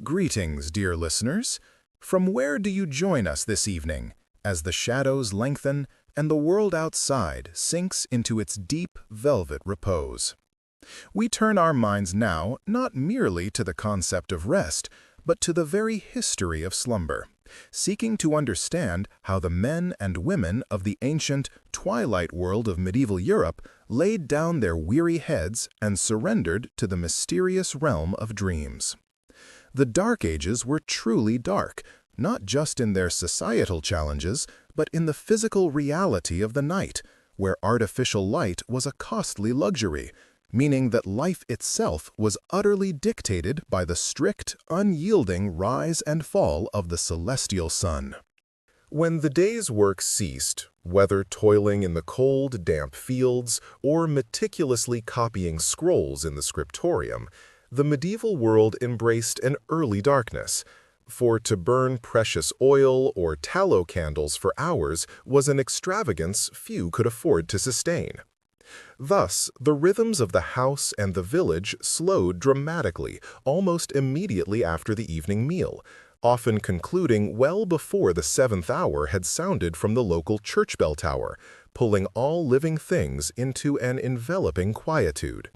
Greetings, dear listeners. From where do you join us this evening, as the shadows lengthen and the world outside sinks into its deep velvet repose? We turn our minds now not merely to the concept of rest, but to the very history of slumber, seeking to understand how the men and women of the ancient twilight world of medieval Europe laid down their weary heads and surrendered to the mysterious realm of dreams. The Dark Ages were truly dark, not just in their societal challenges, but in the physical reality of the night, where artificial light was a costly luxury, meaning that life itself was utterly dictated by the strict, unyielding rise and fall of the celestial sun. When the day's work ceased, whether toiling in the cold, damp fields or meticulously copying scrolls in the scriptorium, the medieval world embraced an early darkness, for to burn precious oil or tallow candles for hours was an extravagance few could afford to sustain. Thus, the rhythms of the house and the village slowed dramatically almost immediately after the evening meal, often concluding well before the 7th hour had sounded from the local church bell tower, pulling all living things into an enveloping quietude.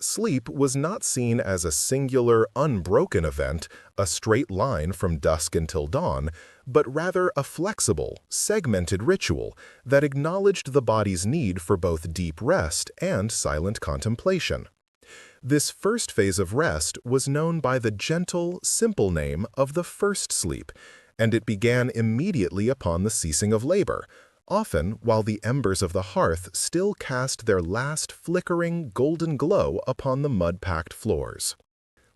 Sleep was not seen as a singular, unbroken event, a straight line from dusk until dawn, but rather a flexible, segmented ritual that acknowledged the body's need for both deep rest and silent contemplation. This first phase of rest was known by the gentle, simple name of the first sleep, and it began immediately upon the ceasing of labor, often while the embers of the hearth still cast their last flickering golden glow upon the mud-packed floors.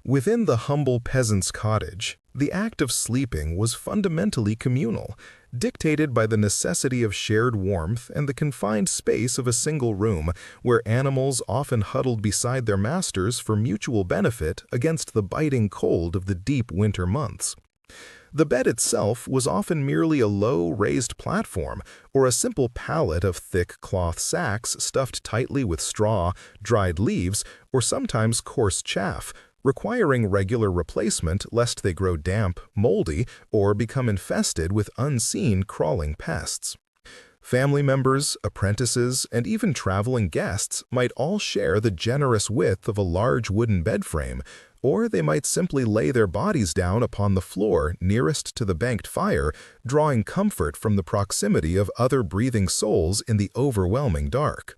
Within the humble peasant's cottage, the act of sleeping was fundamentally communal, dictated by the necessity of shared warmth and the confined space of a single room, where animals often huddled beside their masters for mutual benefit against the biting cold of the deep winter months. The bed itself was often merely a low, raised platform or a simple pallet of thick cloth sacks stuffed tightly with straw, dried leaves, or sometimes coarse chaff, requiring regular replacement lest they grow damp, moldy, or become infested with unseen crawling pests. Family members, apprentices, and even traveling guests might all share the generous width of a large wooden bed frame, or they might simply lay their bodies down upon the floor nearest to the banked fire, drawing comfort from the proximity of other breathing souls in the overwhelming dark.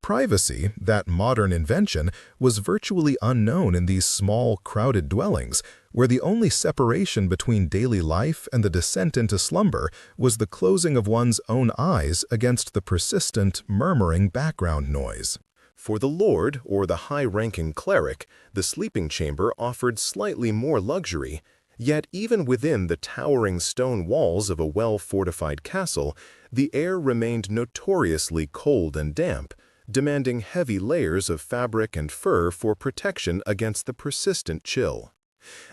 Privacy, that modern invention, was virtually unknown in these small, crowded dwellings, where the only separation between daily life and the descent into slumber was the closing of one's own eyes against the persistent, murmuring background noise. For the lord or the high-ranking cleric, the sleeping chamber offered slightly more luxury, yet even within the towering stone walls of a well-fortified castle, the air remained notoriously cold and damp, demanding heavy layers of fabric and fur for protection against the persistent chill.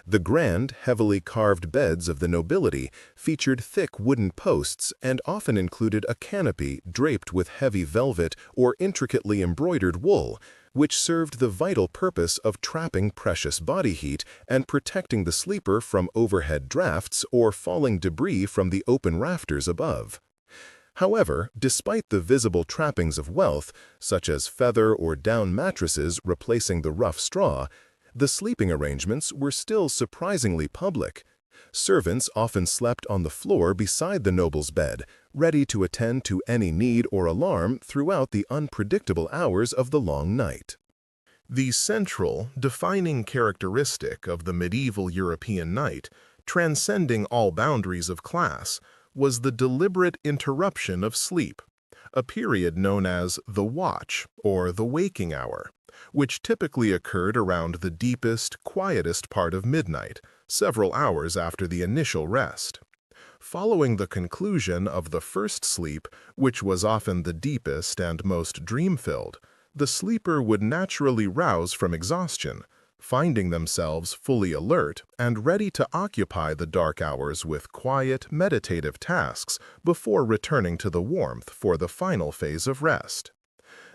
The grand, heavily carved beds of the nobility featured thick wooden posts and often included a canopy draped with heavy velvet or intricately embroidered wool, which served the vital purpose of trapping precious body heat and protecting the sleeper from overhead drafts or falling debris from the open rafters above. However, despite the visible trappings of wealth, such as feather or down mattresses replacing the rough straw, the sleeping arrangements were still surprisingly public. Servants often slept on the floor beside the noble's bed, ready to attend to any need or alarm throughout the unpredictable hours of the long night. The central, defining characteristic of the medieval European night, transcending all boundaries of class, was the deliberate interruption of sleep, a period known as the watch or the waking hour, which typically occurred around the deepest, quietest part of midnight, several hours after the initial rest. Following the conclusion of the first sleep, which was often the deepest and most dream-filled, the sleeper would naturally rouse from exhaustion, finding themselves fully alert and ready to occupy the dark hours with quiet, meditative tasks before returning to the warmth for the final phase of rest.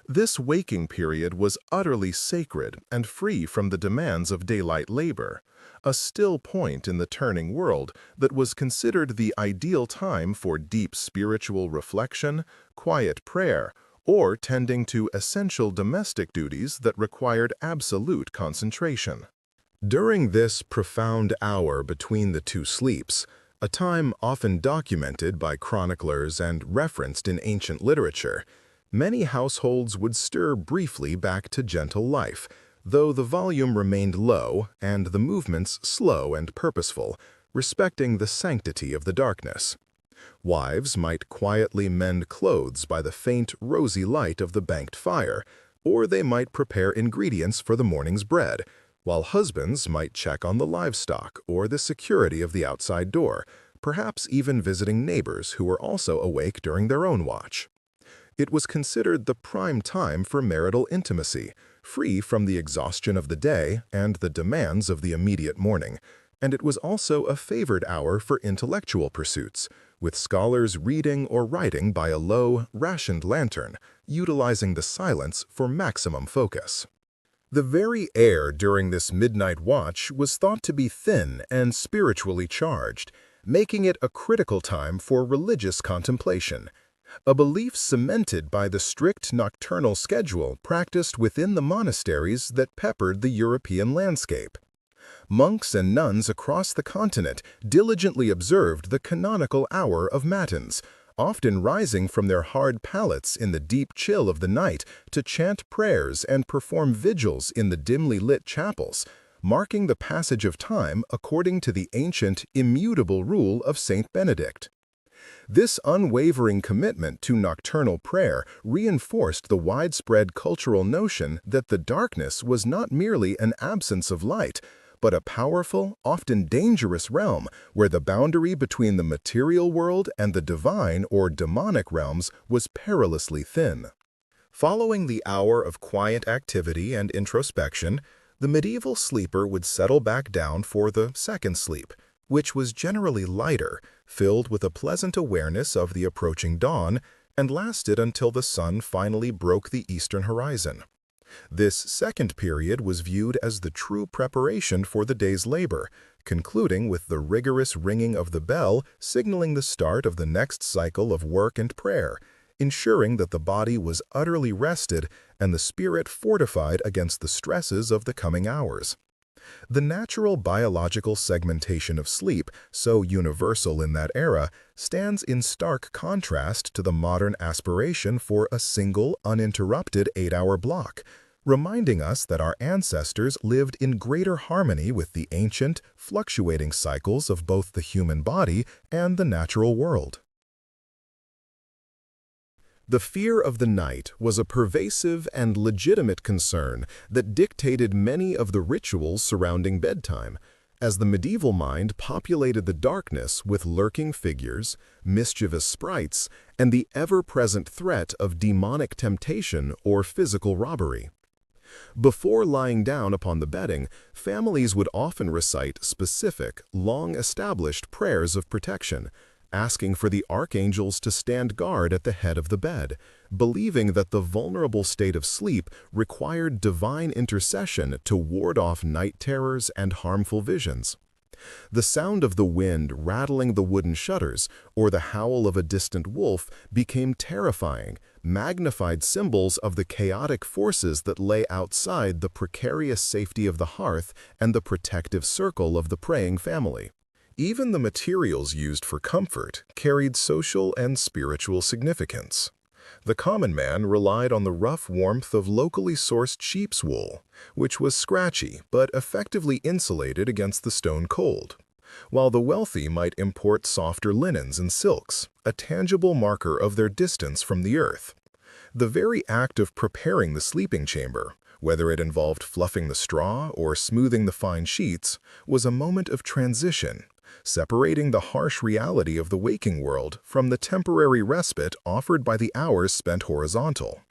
This waking period was utterly sacred and free from the demands of daylight labor, a still point in the turning world that was considered the ideal time for deep spiritual reflection, quiet prayer, or tending to essential domestic duties that required absolute concentration. During this profound hour between the two sleeps, a time often documented by chroniclers and referenced in ancient literature, many households would stir briefly back to gentle life, though the volume remained low and the movements slow and purposeful, respecting the sanctity of the darkness. Wives might quietly mend clothes by the faint, rosy light of the banked fire, or they might prepare ingredients for the morning's bread, while husbands might check on the livestock or the security of the outside door, perhaps even visiting neighbors who were also awake during their own watch. It was considered the prime time for marital intimacy, free from the exhaustion of the day and the demands of the immediate morning, and it was also a favored hour for intellectual pursuits, with scholars reading or writing by a low, rationed lantern, utilizing the silence for maximum focus. The very air during this midnight watch was thought to be thin and spiritually charged, making it a critical time for religious contemplation, a belief cemented by the strict nocturnal schedule practiced within the monasteries that peppered the European landscape. Monks and nuns across the continent diligently observed the canonical hour of matins, often rising from their hard pallets in the deep chill of the night to chant prayers and perform vigils in the dimly lit chapels, marking the passage of time according to the ancient, immutable rule of Saint Benedict. This unwavering commitment to nocturnal prayer reinforced the widespread cultural notion that the darkness was not merely an absence of light, but a powerful, often dangerous realm where the boundary between the material world and the divine or demonic realms was perilously thin. Following the hour of quiet activity and introspection, the medieval sleeper would settle back down for the second sleep, which was generally lighter, filled with a pleasant awareness of the approaching dawn, and lasted until the sun finally broke the eastern horizon. This second period was viewed as the true preparation for the day's labor, concluding with the rigorous ringing of the bell signaling the start of the next cycle of work and prayer, ensuring that the body was utterly rested and the spirit fortified against the stresses of the coming hours. The natural biological segmentation of sleep, so universal in that era, stands in stark contrast to the modern aspiration for a single, uninterrupted 8-hour block, reminding us that our ancestors lived in greater harmony with the ancient, fluctuating cycles of both the human body and the natural world. The fear of the night was a pervasive and legitimate concern that dictated many of the rituals surrounding bedtime, as the medieval mind populated the darkness with lurking figures, mischievous sprites, and the ever-present threat of demonic temptation or physical robbery. Before lying down upon the bedding, families would often recite specific, long-established prayers of protection, asking for the archangels to stand guard at the head of the bed, believing that the vulnerable state of sleep required divine intercession to ward off night terrors and harmful visions. The sound of the wind rattling the wooden shutters or the howl of a distant wolf became terrifying, magnified symbols of the chaotic forces that lay outside the precarious safety of the hearth and the protective circle of the praying family. Even the materials used for comfort carried social and spiritual significance. The common man relied on the rough warmth of locally sourced sheep's wool, which was scratchy but effectively insulated against the stone cold, while the wealthy might import softer linens and silks, a tangible marker of their distance from the earth. The very act of preparing the sleeping chamber, whether it involved fluffing the straw or smoothing the fine sheets, was a moment of transition, separating the harsh reality of the waking world from the temporary respite offered by the hours spent horizontal.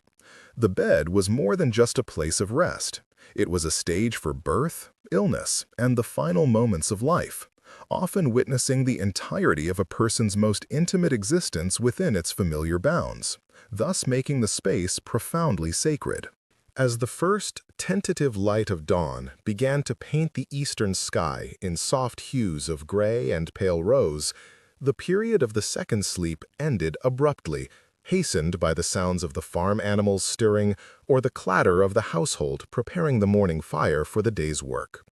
The bed was more than just a place of rest. It was a stage for birth, illness, and the final moments of life, often witnessing the entirety of a person's most intimate existence within its familiar bounds. thus making the space profoundly sacred. As the first tentative light of dawn began to paint the eastern sky in soft hues of gray and pale rose, the period of the second sleep ended abruptly, hastened by the sounds of the farm animals stirring or the clatter of the household preparing the morning fire for the day's work.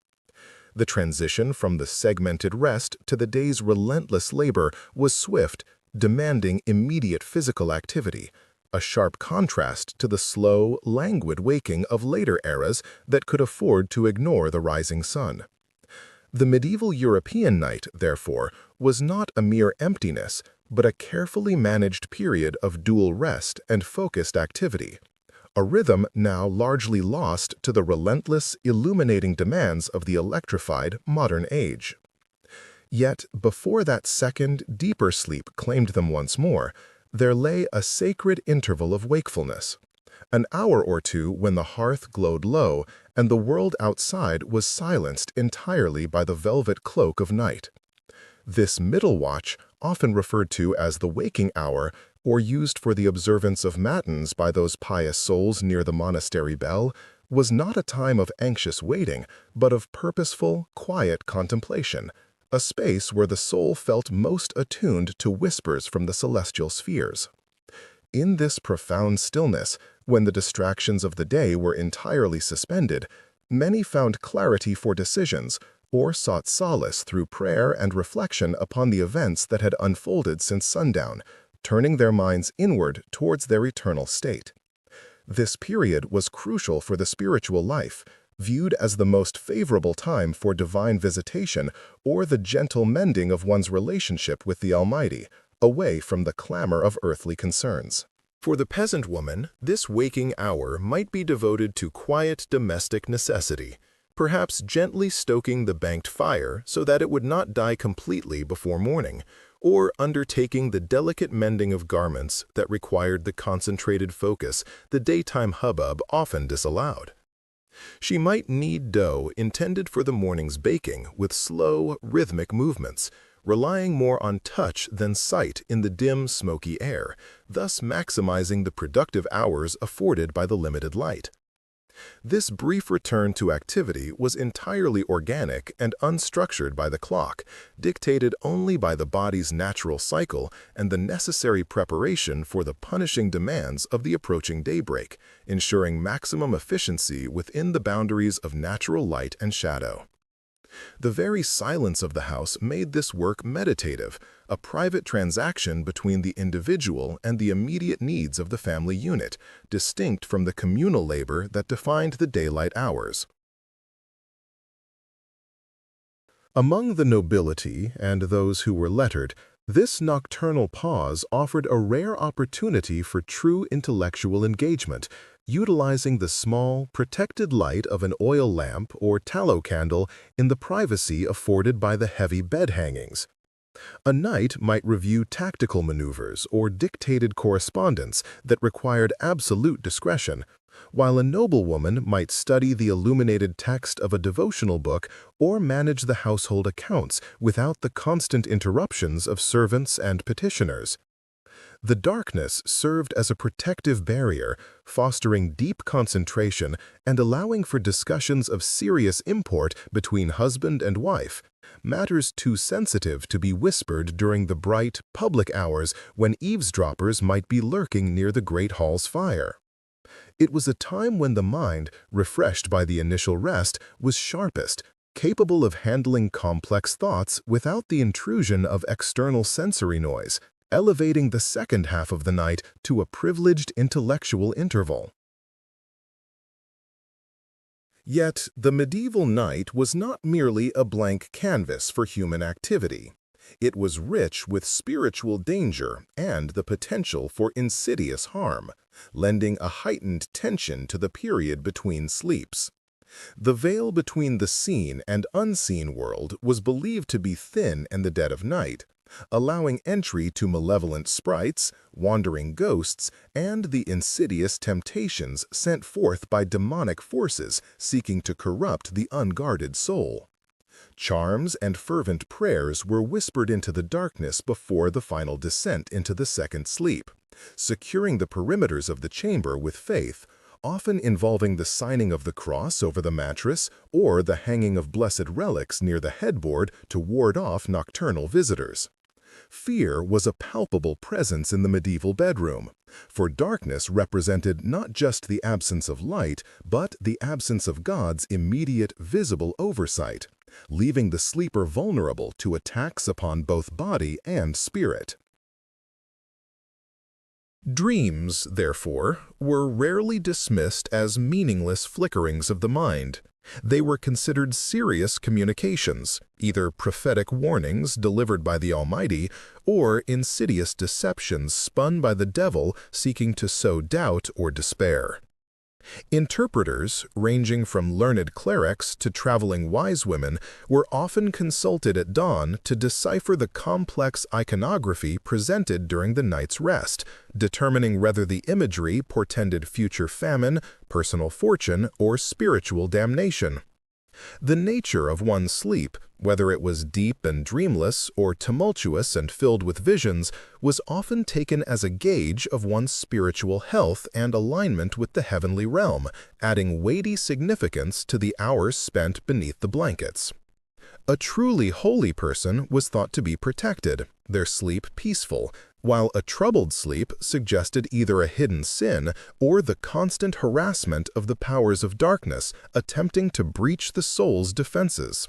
The transition from the segmented rest to the day's relentless labor was swift, demanding immediate physical activity, a sharp contrast to the slow, languid waking of later eras that could afford to ignore the rising sun. The medieval European night, therefore, was not a mere emptiness, but a carefully managed period of dual rest and focused activity, a rhythm now largely lost to the relentless, illuminating demands of the electrified modern age. Yet, before that second, deeper sleep claimed them once more, there lay a sacred interval of wakefulness, an hour or two when the hearth glowed low and the world outside was silenced entirely by the velvet cloak of night. This middle watch, often referred to as the waking hour or used for the observance of matins by those pious souls near the monastery bell, was not a time of anxious waiting, but of purposeful, quiet contemplation, a space where the soul felt most attuned to whispers from the celestial spheres. In this profound stillness, when the distractions of the day were entirely suspended, many found clarity for decisions or sought solace through prayer and reflection upon the events that had unfolded since sundown, turning their minds inward towards their eternal state. This period was crucial for the spiritual life, viewed as the most favorable time for divine visitation or the gentle mending of one's relationship with the Almighty, away from the clamor of earthly concerns. For the peasant woman, this waking hour might be devoted to quiet domestic necessity, perhaps gently stoking the banked fire so that it would not die completely before morning, or undertaking the delicate mending of garments that required the concentrated focus the daytime hubbub often disallowed. She might knead dough intended for the morning's baking with slow, rhythmic movements, relying more on touch than sight in the dim, smoky air, thus maximizing the productive hours afforded by the limited light. This brief return to activity was entirely organic and unstructured by the clock, dictated only by the body's natural cycle and the necessary preparation for the punishing demands of the approaching daybreak, ensuring maximum efficiency within the boundaries of natural light and shadow. The very silence of the house made this work meditative, a private transaction between the individual and the immediate needs of the family unit, distinct from the communal labor that defined the daylight hours. Among the nobility and those who were lettered, this nocturnal pause offered a rare opportunity for true intellectual engagement, utilizing the small, protected light of an oil lamp or tallow candle in the privacy afforded by the heavy bed hangings. A knight might review tactical maneuvers or dictated correspondence that required absolute discretion, while a noblewoman might study the illuminated text of a devotional book or manage the household accounts without the constant interruptions of servants and petitioners. The darkness served as a protective barrier, fostering deep concentration and allowing for discussions of serious import between husband and wife, matters too sensitive to be whispered during the bright, public hours when eavesdroppers might be lurking near the great hall's fire. It was a time when the mind, refreshed by the initial rest, was sharpest, capable of handling complex thoughts without the intrusion of external sensory noise, elevating the second half of the night to a privileged intellectual interval. Yet, the medieval night was not merely a blank canvas for human activity. It was rich with spiritual danger and the potential for insidious harm, lending a heightened tension to the period between sleeps. The veil between the seen and unseen world was believed to be thin in the dead of night, allowing entry to malevolent sprites, wandering ghosts, and the insidious temptations sent forth by demonic forces seeking to corrupt the unguarded soul. Charms and fervent prayers were whispered into the darkness before the final descent into the second sleep, securing the perimeters of the chamber with faith, often involving the signing of the cross over the mattress or the hanging of blessed relics near the headboard to ward off nocturnal visitors. Fear was a palpable presence in the medieval bedroom, for darkness represented not just the absence of light, but the absence of God's immediate, visible oversight, leaving the sleeper vulnerable to attacks upon both body and spirit. Dreams, therefore, were rarely dismissed as meaningless flickerings of the mind. They were considered serious communications, either prophetic warnings delivered by the Almighty or insidious deceptions spun by the devil seeking to sow doubt or despair. Interpreters, ranging from learned clerics to traveling wise women, were often consulted at dawn to decipher the complex iconography presented during the night's rest, determining whether the imagery portended future famine, personal fortune, or spiritual damnation. The nature of one's sleep, whether it was deep and dreamless or tumultuous and filled with visions, was often taken as a gauge of one's spiritual health and alignment with the heavenly realm, adding weighty significance to the hours spent beneath the blankets. A truly holy person was thought to be protected, their sleep peaceful, while a troubled sleep suggested either a hidden sin or the constant harassment of the powers of darkness attempting to breach the soul's defenses.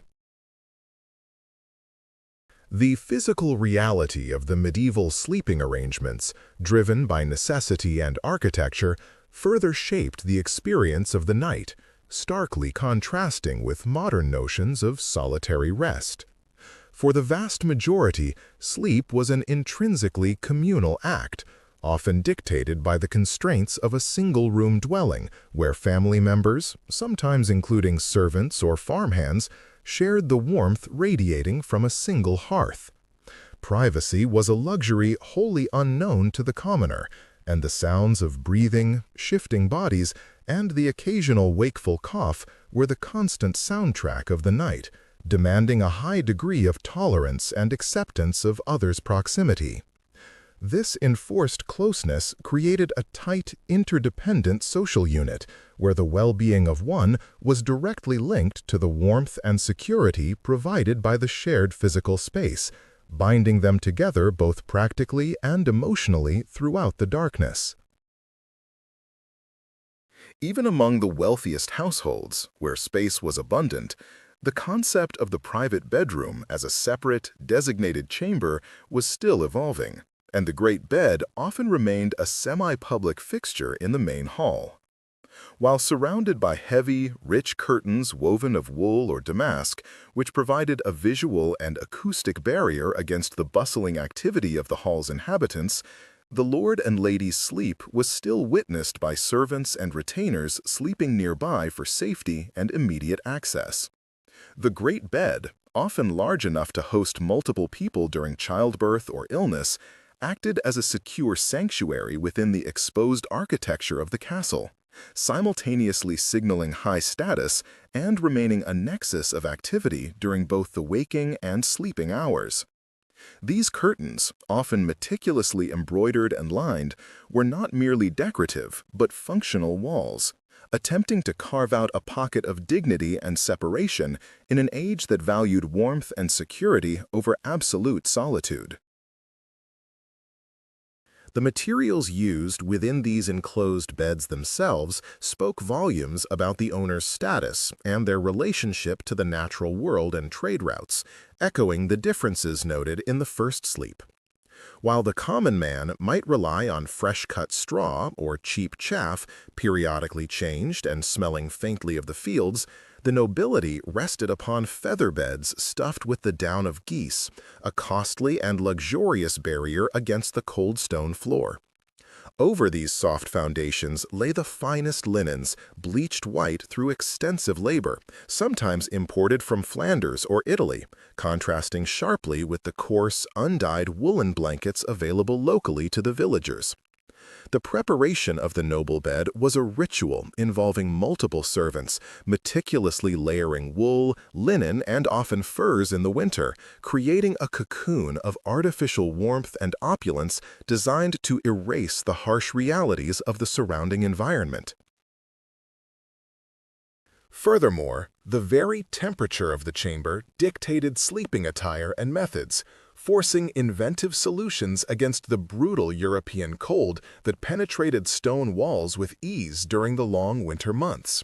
The physical reality of the medieval sleeping arrangements, driven by necessity and architecture, further shaped the experience of the night, starkly contrasting with modern notions of solitary rest. For the vast majority, sleep was an intrinsically communal act, often dictated by the constraints of a single-room dwelling where family members, sometimes including servants or farmhands, shared the warmth radiating from a single hearth. Privacy was a luxury wholly unknown to the commoner, and the sounds of breathing, shifting bodies, and the occasional wakeful cough were the constant soundtrack of the night, demanding a high degree of tolerance and acceptance of others' proximity. This enforced closeness created a tight, interdependent social unit, where the well-being of one was directly linked to the warmth and security provided by the shared physical space, binding them together both practically and emotionally throughout the darkness. Even among the wealthiest households, where space was abundant, the concept of the private bedroom as a separate, designated chamber was still evolving, and the great bed often remained a semi-public fixture in the main hall. While surrounded by heavy, rich curtains woven of wool or damask, which provided a visual and acoustic barrier against the bustling activity of the hall's inhabitants, the lord and lady's sleep was still witnessed by servants and retainers sleeping nearby for safety and immediate access. The great bed, often large enough to host multiple people during childbirth or illness, acted as a secure sanctuary within the exposed architecture of the castle, simultaneously signaling high status and remaining a nexus of activity during both the waking and sleeping hours. These curtains, often meticulously embroidered and lined, were not merely decorative but functional walls, attempting to carve out a pocket of dignity and separation in an age that valued warmth and security over absolute solitude. The materials used within these enclosed beds themselves spoke volumes about the owner's status and their relationship to the natural world and trade routes, echoing the differences noted in the first sleep. While the common man might rely on fresh-cut straw or cheap chaff, periodically changed and smelling faintly of the fields, the nobility rested upon feather beds stuffed with the down of geese, a costly and luxurious barrier against the cold stone floor. Over these soft foundations lay the finest linens, bleached white through extensive labor, sometimes imported from Flanders or Italy, contrasting sharply with the coarse, undyed woolen blankets available locally to the villagers. The preparation of the noble bed was a ritual involving multiple servants, meticulously layering wool, linen, and often furs in the winter, creating a cocoon of artificial warmth and opulence designed to erase the harsh realities of the surrounding environment. Furthermore, the very temperature of the chamber dictated sleeping attire and methods, forcing inventive solutions against the brutal European cold that penetrated stone walls with ease during the long winter months.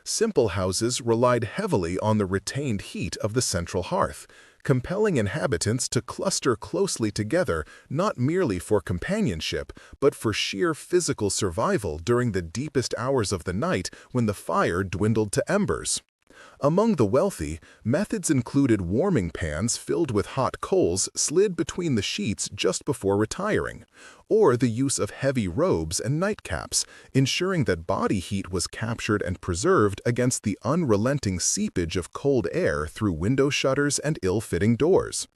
Simple houses relied heavily on the retained heat of the central hearth, compelling inhabitants to cluster closely together not merely for companionship, but for sheer physical survival during the deepest hours of the night when the fire dwindled to embers. Among the wealthy, methods included warming pans filled with hot coals slid between the sheets just before retiring, or the use of heavy robes and nightcaps, ensuring that body heat was captured and preserved against the unrelenting seepage of cold air through window shutters and ill-fitting doors.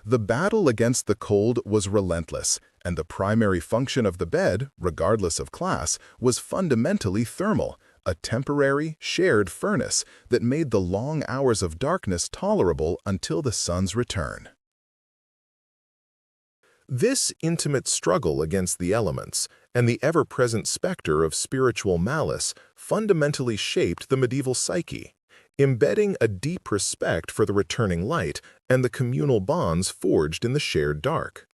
The battle against the cold was relentless, and the primary function of the bed, regardless of class, was fundamentally thermal, a temporary, shared furnace that made the long hours of darkness tolerable until the sun's return. This intimate struggle against the elements and the ever-present specter of spiritual malice fundamentally shaped the medieval psyche, embedding a deep respect for the returning light and the communal bonds forged in the shared dark.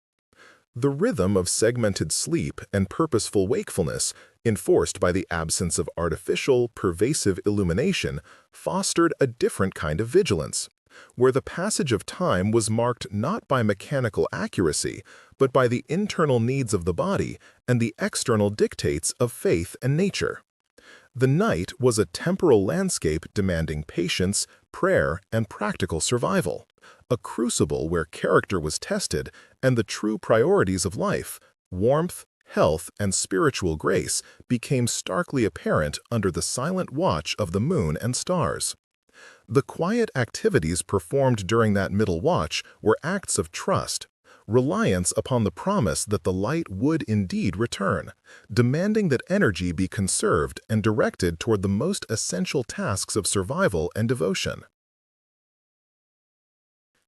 The rhythm of segmented sleep and purposeful wakefulness, enforced by the absence of artificial, pervasive illumination, fostered a different kind of vigilance, where the passage of time was marked not by mechanical accuracy, but by the internal needs of the body and the external dictates of faith and nature. The night was a temporal landscape demanding patience, prayer, and practical survival, a crucible where character was tested and the true priorities of life, warmth, health, and spiritual grace, became starkly apparent under the silent watch of the moon and stars. The quiet activities performed during that middle watch were acts of trust, reliance upon the promise that the light would indeed return, demanding that energy be conserved and directed toward the most essential tasks of survival and devotion.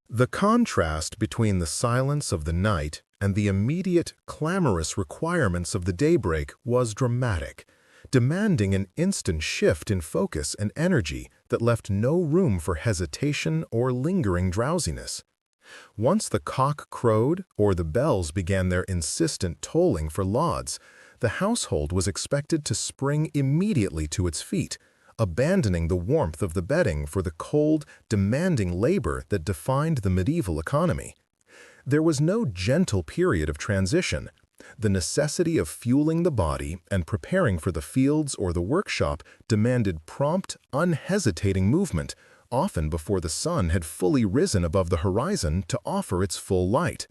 The contrast between the silence of the night and the immediate, clamorous requirements of the daybreak was dramatic, demanding an instant shift in focus and energy that left no room for hesitation or lingering drowsiness. Once the cock crowed or the bells began their insistent tolling for lauds, the household was expected to spring immediately to its feet, abandoning the warmth of the bedding for the cold, demanding labor that defined the medieval economy. There was no gentle period of transition. The necessity of fueling the body and preparing for the fields or the workshop demanded prompt, unhesitating movement, often before the sun had fully risen above the horizon to offer its full light.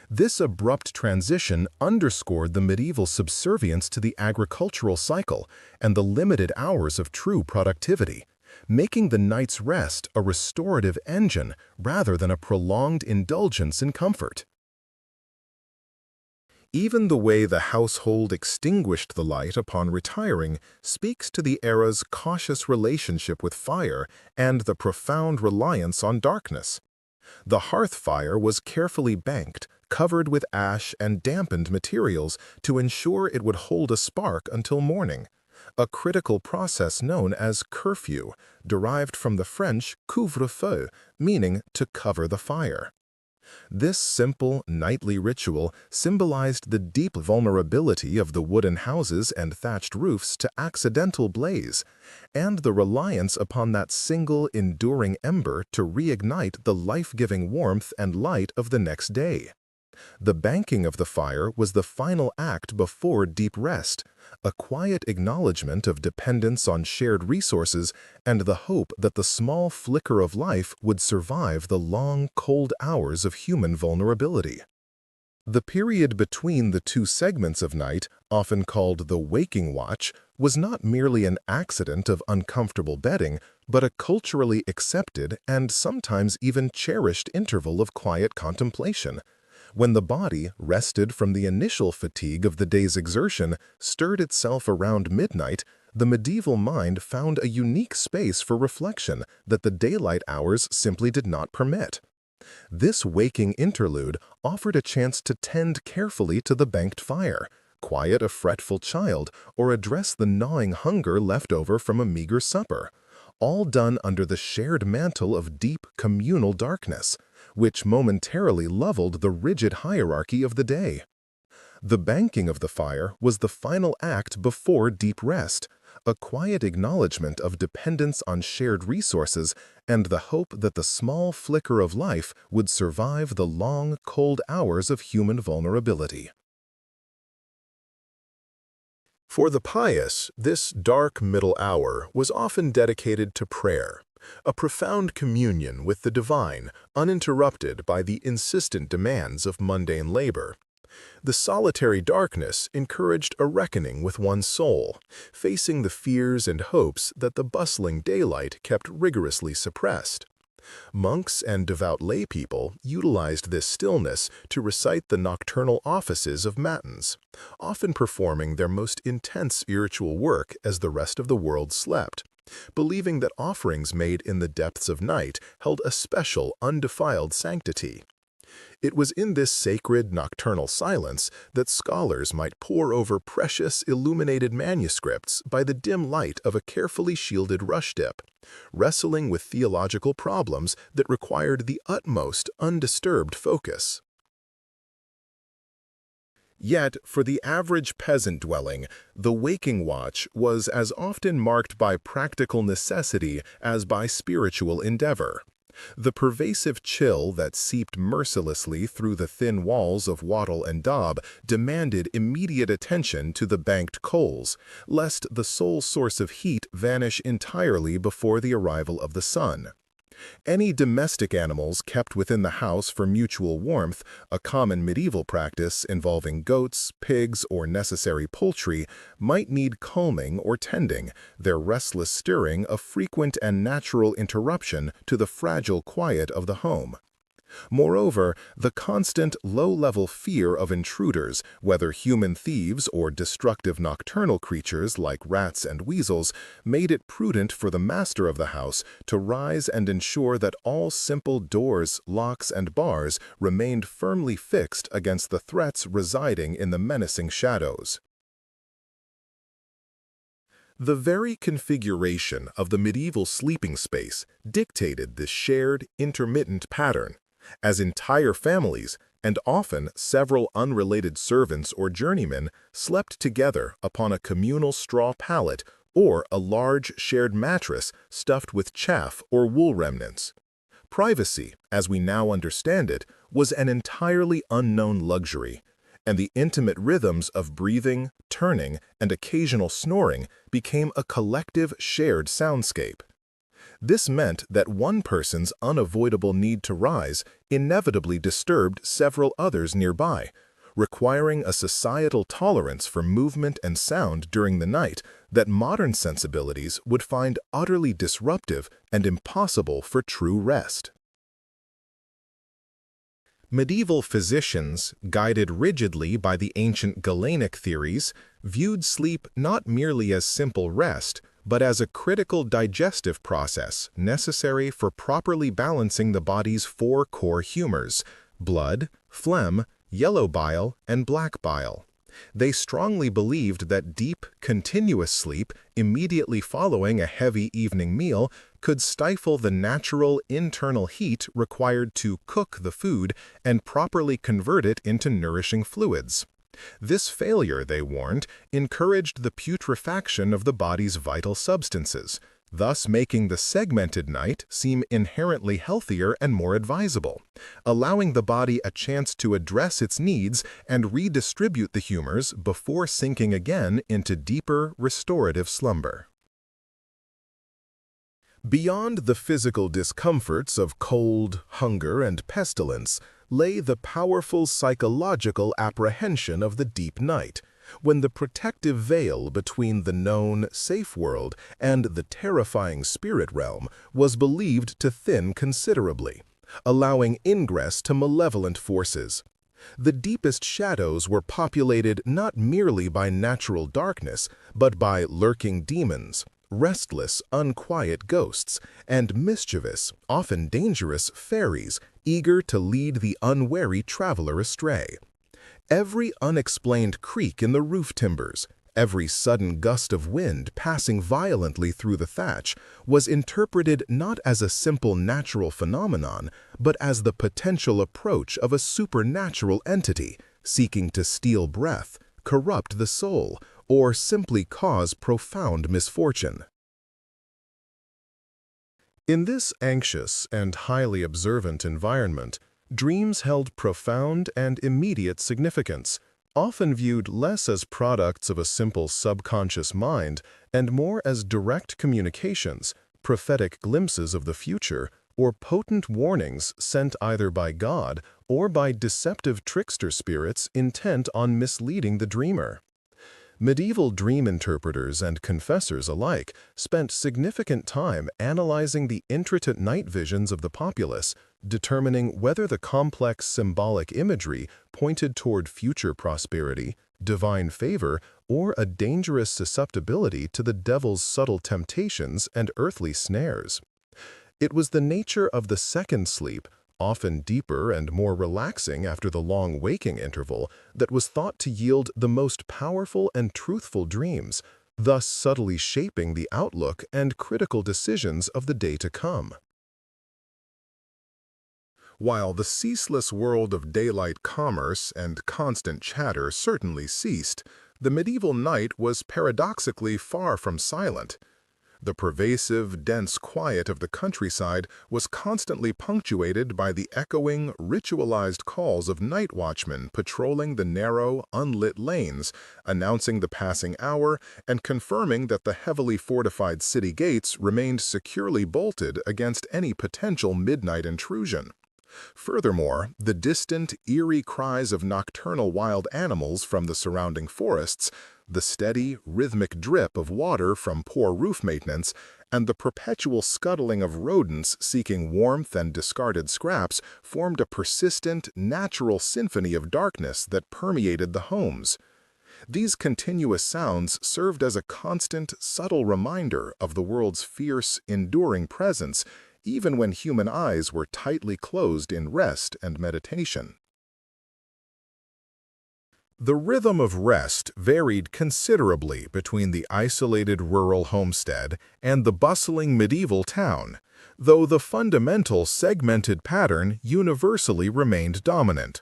This abrupt transition underscored the medieval subservience to the agricultural cycle and the limited hours of true productivity, making the night's rest a restorative engine rather than a prolonged indulgence in comfort. Even the way the household extinguished the light upon retiring speaks to the era's cautious relationship with fire and the profound reliance on darkness. The hearth fire was carefully banked, covered with ash and dampened materials to ensure it would hold a spark until morning, a critical process known as curfew, derived from the French couvre-feu, meaning to cover the fire. This simple, nightly ritual symbolized the deep vulnerability of the wooden houses and thatched roofs to accidental blaze, and the reliance upon that single, enduring ember to reignite the life-giving warmth and light of the next day. The banking of the fire was the final act before deep rest, a quiet acknowledgement of dependence on shared resources and the hope that the small flicker of life would survive the long, cold hours of human vulnerability. The period between the two segments of night, often called the waking watch, was not merely an accident of uncomfortable bedding, but a culturally accepted and sometimes even cherished interval of quiet contemplation, When the body, rested from the initial fatigue of the day's exertion, stirred itself around midnight, the medieval mind found a unique space for reflection that the daylight hours simply did not permit. This waking interlude offered a chance to tend carefully to the banked fire, quiet a fretful child, or address the gnawing hunger left over from a meager supper, all done under the shared mantle of deep communal darkness, which momentarily leveled the rigid hierarchy of the day. The banking of the fire was the final act before deep rest, a quiet acknowledgement of dependence on shared resources and the hope that the small flicker of life would survive the long, cold hours of human vulnerability. For the pious, this dark middle hour was often dedicated to prayer, a profound communion with the divine, uninterrupted by the insistent demands of mundane labor. The solitary darkness encouraged a reckoning with one's soul, facing the fears and hopes that the bustling daylight kept rigorously suppressed. Monks and devout laypeople utilized this stillness to recite the nocturnal offices of matins, often performing their most intense spiritual work as the rest of the world slept, believing that offerings made in the depths of night held a special, undefiled sanctity. It was in this sacred nocturnal silence that scholars might pore over precious illuminated manuscripts by the dim light of a carefully shielded rushdip, wrestling with theological problems that required the utmost undisturbed focus. Yet, for the average peasant dwelling, the waking watch was as often marked by practical necessity as by spiritual endeavor. The pervasive chill that seeped mercilessly through the thin walls of wattle and daub demanded immediate attention to the banked coals, lest the sole source of heat vanish entirely before the arrival of the sun. Any domestic animals kept within the house for mutual warmth, a common medieval practice involving goats, pigs, or necessary poultry, might need calming or tending, their restless stirring a frequent and natural interruption to the fragile quiet of the home. Moreover, the constant low-level fear of intruders, whether human thieves or destructive nocturnal creatures like rats and weasels, made it prudent for the master of the house to rise and ensure that all simple doors, locks, and bars remained firmly fixed against the threats residing in the menacing shadows. The very configuration of the medieval sleeping space dictated this shared, intermittent pattern, as entire families, and often several unrelated servants or journeymen, slept together upon a communal straw pallet or a large shared mattress stuffed with chaff or wool remnants. Privacy, as we now understand it, was an entirely unknown luxury, and the intimate rhythms of breathing, turning, and occasional snoring became a collective shared soundscape. This meant that one person's unavoidable need to rise inevitably disturbed several others nearby, requiring a societal tolerance for movement and sound during the night that modern sensibilities would find utterly disruptive and impossible for true rest. Medieval physicians, guided rigidly by the ancient Galenic theories, viewed sleep not merely as simple rest, but as a critical digestive process necessary for properly balancing the body's four core humors: blood, phlegm, yellow bile, and black bile. They strongly believed that deep, continuous sleep immediately following a heavy evening meal could stifle the natural internal heat required to cook the food and properly convert it into nourishing fluids. This failure, they warned, encouraged the putrefaction of the body's vital substances, thus making the segmented night seem inherently healthier and more advisable, allowing the body a chance to address its needs and redistribute the humors before sinking again into deeper, restorative slumber. Beyond the physical discomforts of cold, hunger, and pestilence lay the powerful psychological apprehension of the deep night, when the protective veil between the known, safe world and the terrifying spirit realm was believed to thin considerably, allowing ingress to malevolent forces. The deepest shadows were populated not merely by natural darkness, but by lurking demons, restless, unquiet ghosts, and mischievous, often dangerous fairies eager to lead the unwary traveler astray. Every unexplained creak in the roof timbers, every sudden gust of wind passing violently through the thatch, was interpreted not as a simple natural phenomenon, but as the potential approach of a supernatural entity seeking to steal breath, corrupt the soul, or simply cause profound misfortune. In this anxious and highly observant environment, dreams held profound and immediate significance, often viewed less as products of a simple subconscious mind and more as direct communications, prophetic glimpses of the future, or potent warnings sent either by God or by deceptive trickster spirits intent on misleading the dreamer. Medieval dream interpreters and confessors alike spent significant time analyzing the intricate night visions of the populace, determining whether the complex symbolic imagery pointed toward future prosperity, divine favor, or a dangerous susceptibility to the devil's subtle temptations and earthly snares. It was the nature of the second sleep, often deeper and more relaxing after the long waking interval, that was thought to yield the most powerful and truthful dreams, thus subtly shaping the outlook and critical decisions of the day to come. While the ceaseless world of daylight commerce and constant chatter certainly ceased, the medieval night was paradoxically far from silent. The pervasive, dense quiet of the countryside was constantly punctuated by the echoing, ritualized calls of night watchmen patrolling the narrow, unlit lanes, announcing the passing hour and confirming that the heavily fortified city gates remained securely bolted against any potential midnight intrusion. Furthermore, the distant, eerie cries of nocturnal wild animals from the surrounding forests, the steady, rhythmic drip of water from poor roof maintenance, and the perpetual scuttling of rodents seeking warmth and discarded scraps formed a persistent, natural symphony of darkness that permeated the homes. These continuous sounds served as a constant, subtle reminder of the world's fierce, enduring presence, even when human eyes were tightly closed in rest and meditation. The rhythm of rest varied considerably between the isolated rural homestead and the bustling medieval town, though the fundamental segmented pattern universally remained dominant.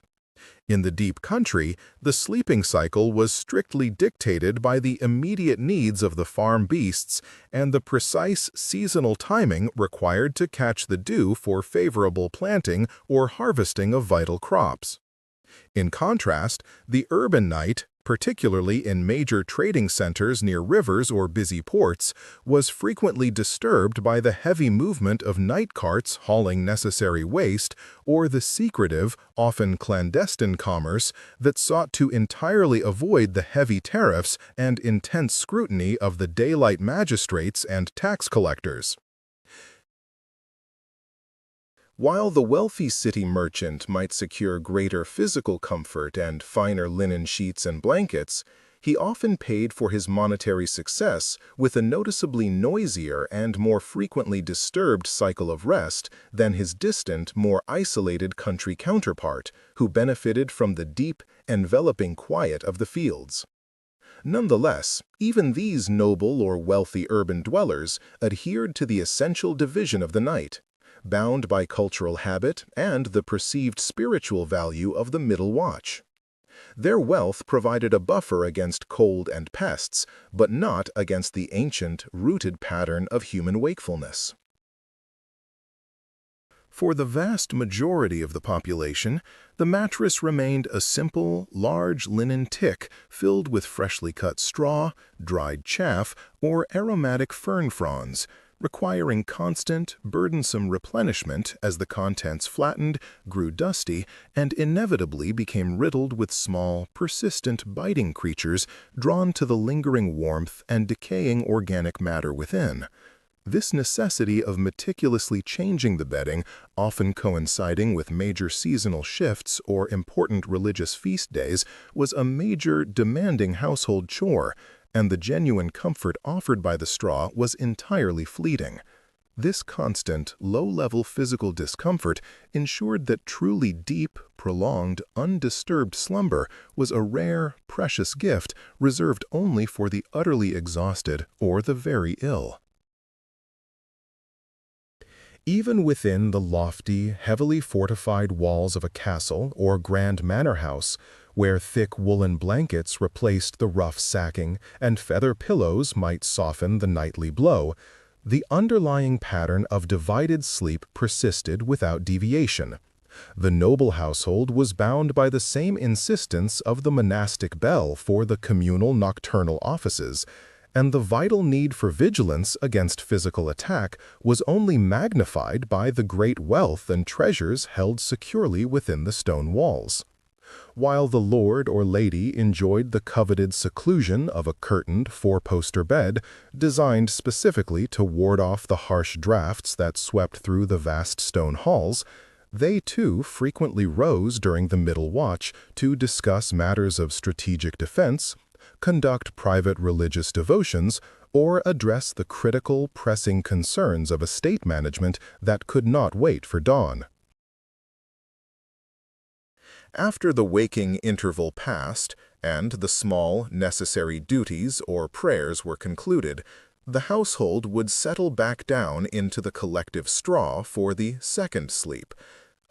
In the deep country, the sleeping cycle was strictly dictated by the immediate needs of the farm beasts and the precise seasonal timing required to catch the dew for favorable planting or harvesting of vital crops. In contrast, the urban night, particularly in major trading centers near rivers or busy ports, was frequently disturbed by the heavy movement of night carts hauling necessary waste or the secretive, often clandestine commerce that sought to entirely avoid the heavy tariffs and intense scrutiny of the daylight magistrates and tax collectors. While the wealthy city merchant might secure greater physical comfort and finer linen sheets and blankets, he often paid for his monetary success with a noticeably noisier and more frequently disturbed cycle of rest than his distant, more isolated country counterpart, who benefited from the deep, enveloping quiet of the fields. Nonetheless, even these noble or wealthy urban dwellers adhered to the essential division of the night, bound by cultural habit and the perceived spiritual value of the middle watch. Their wealth provided a buffer against cold and pests, but not against the ancient, rooted pattern of human wakefulness. For the vast majority of the population, the mattress remained a simple, large linen tick filled with freshly cut straw, dried chaff, or aromatic fern fronds, requiring constant, burdensome replenishment as the contents flattened, grew dusty, and inevitably became riddled with small, persistent biting creatures drawn to the lingering warmth and decaying organic matter within. This necessity of meticulously changing the bedding, often coinciding with major seasonal shifts or important religious feast days, was a major, demanding household chore, and the genuine comfort offered by the straw was entirely fleeting. This constant, low-level physical discomfort ensured that truly deep, prolonged, undisturbed slumber was a rare, precious gift reserved only for the utterly exhausted or the very ill. Even within the lofty, heavily fortified walls of a castle or grand manor house, where thick woolen blankets replaced the rough sacking and feather pillows might soften the nightly blow, the underlying pattern of divided sleep persisted without deviation. The noble household was bound by the same insistence of the monastic bell for the communal nocturnal offices, and the vital need for vigilance against physical attack was only magnified by the great wealth and treasures held securely within the stone walls. While the lord or lady enjoyed the coveted seclusion of a curtained four-poster bed, designed specifically to ward off the harsh drafts that swept through the vast stone halls, they too frequently rose during the middle watch to discuss matters of strategic defense, conduct private religious devotions, or address the critical, pressing concerns of estate management that could not wait for dawn. After the waking interval passed, and the small, necessary duties or prayers were concluded, the household would settle back down into the collective straw for the second sleep,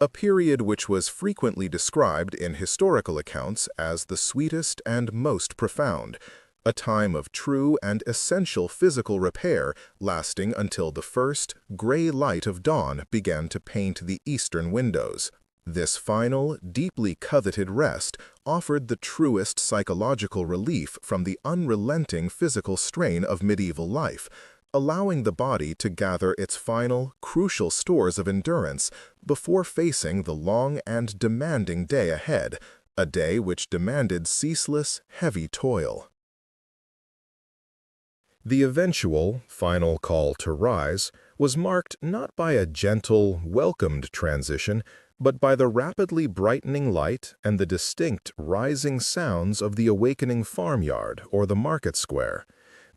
a period which was frequently described in historical accounts as the sweetest and most profound, a time of true and essential physical repair lasting until the first gray light of dawn began to paint the eastern windows. This final, deeply coveted rest offered the truest psychological relief from the unrelenting physical strain of medieval life, allowing the body to gather its final, crucial stores of endurance before facing the long and demanding day ahead, a day which demanded ceaseless, heavy toil. The eventual, final call to rise was marked not by a gentle, welcomed transition, but by the rapidly brightening light and the distinct rising sounds of the awakening farmyard or the market square,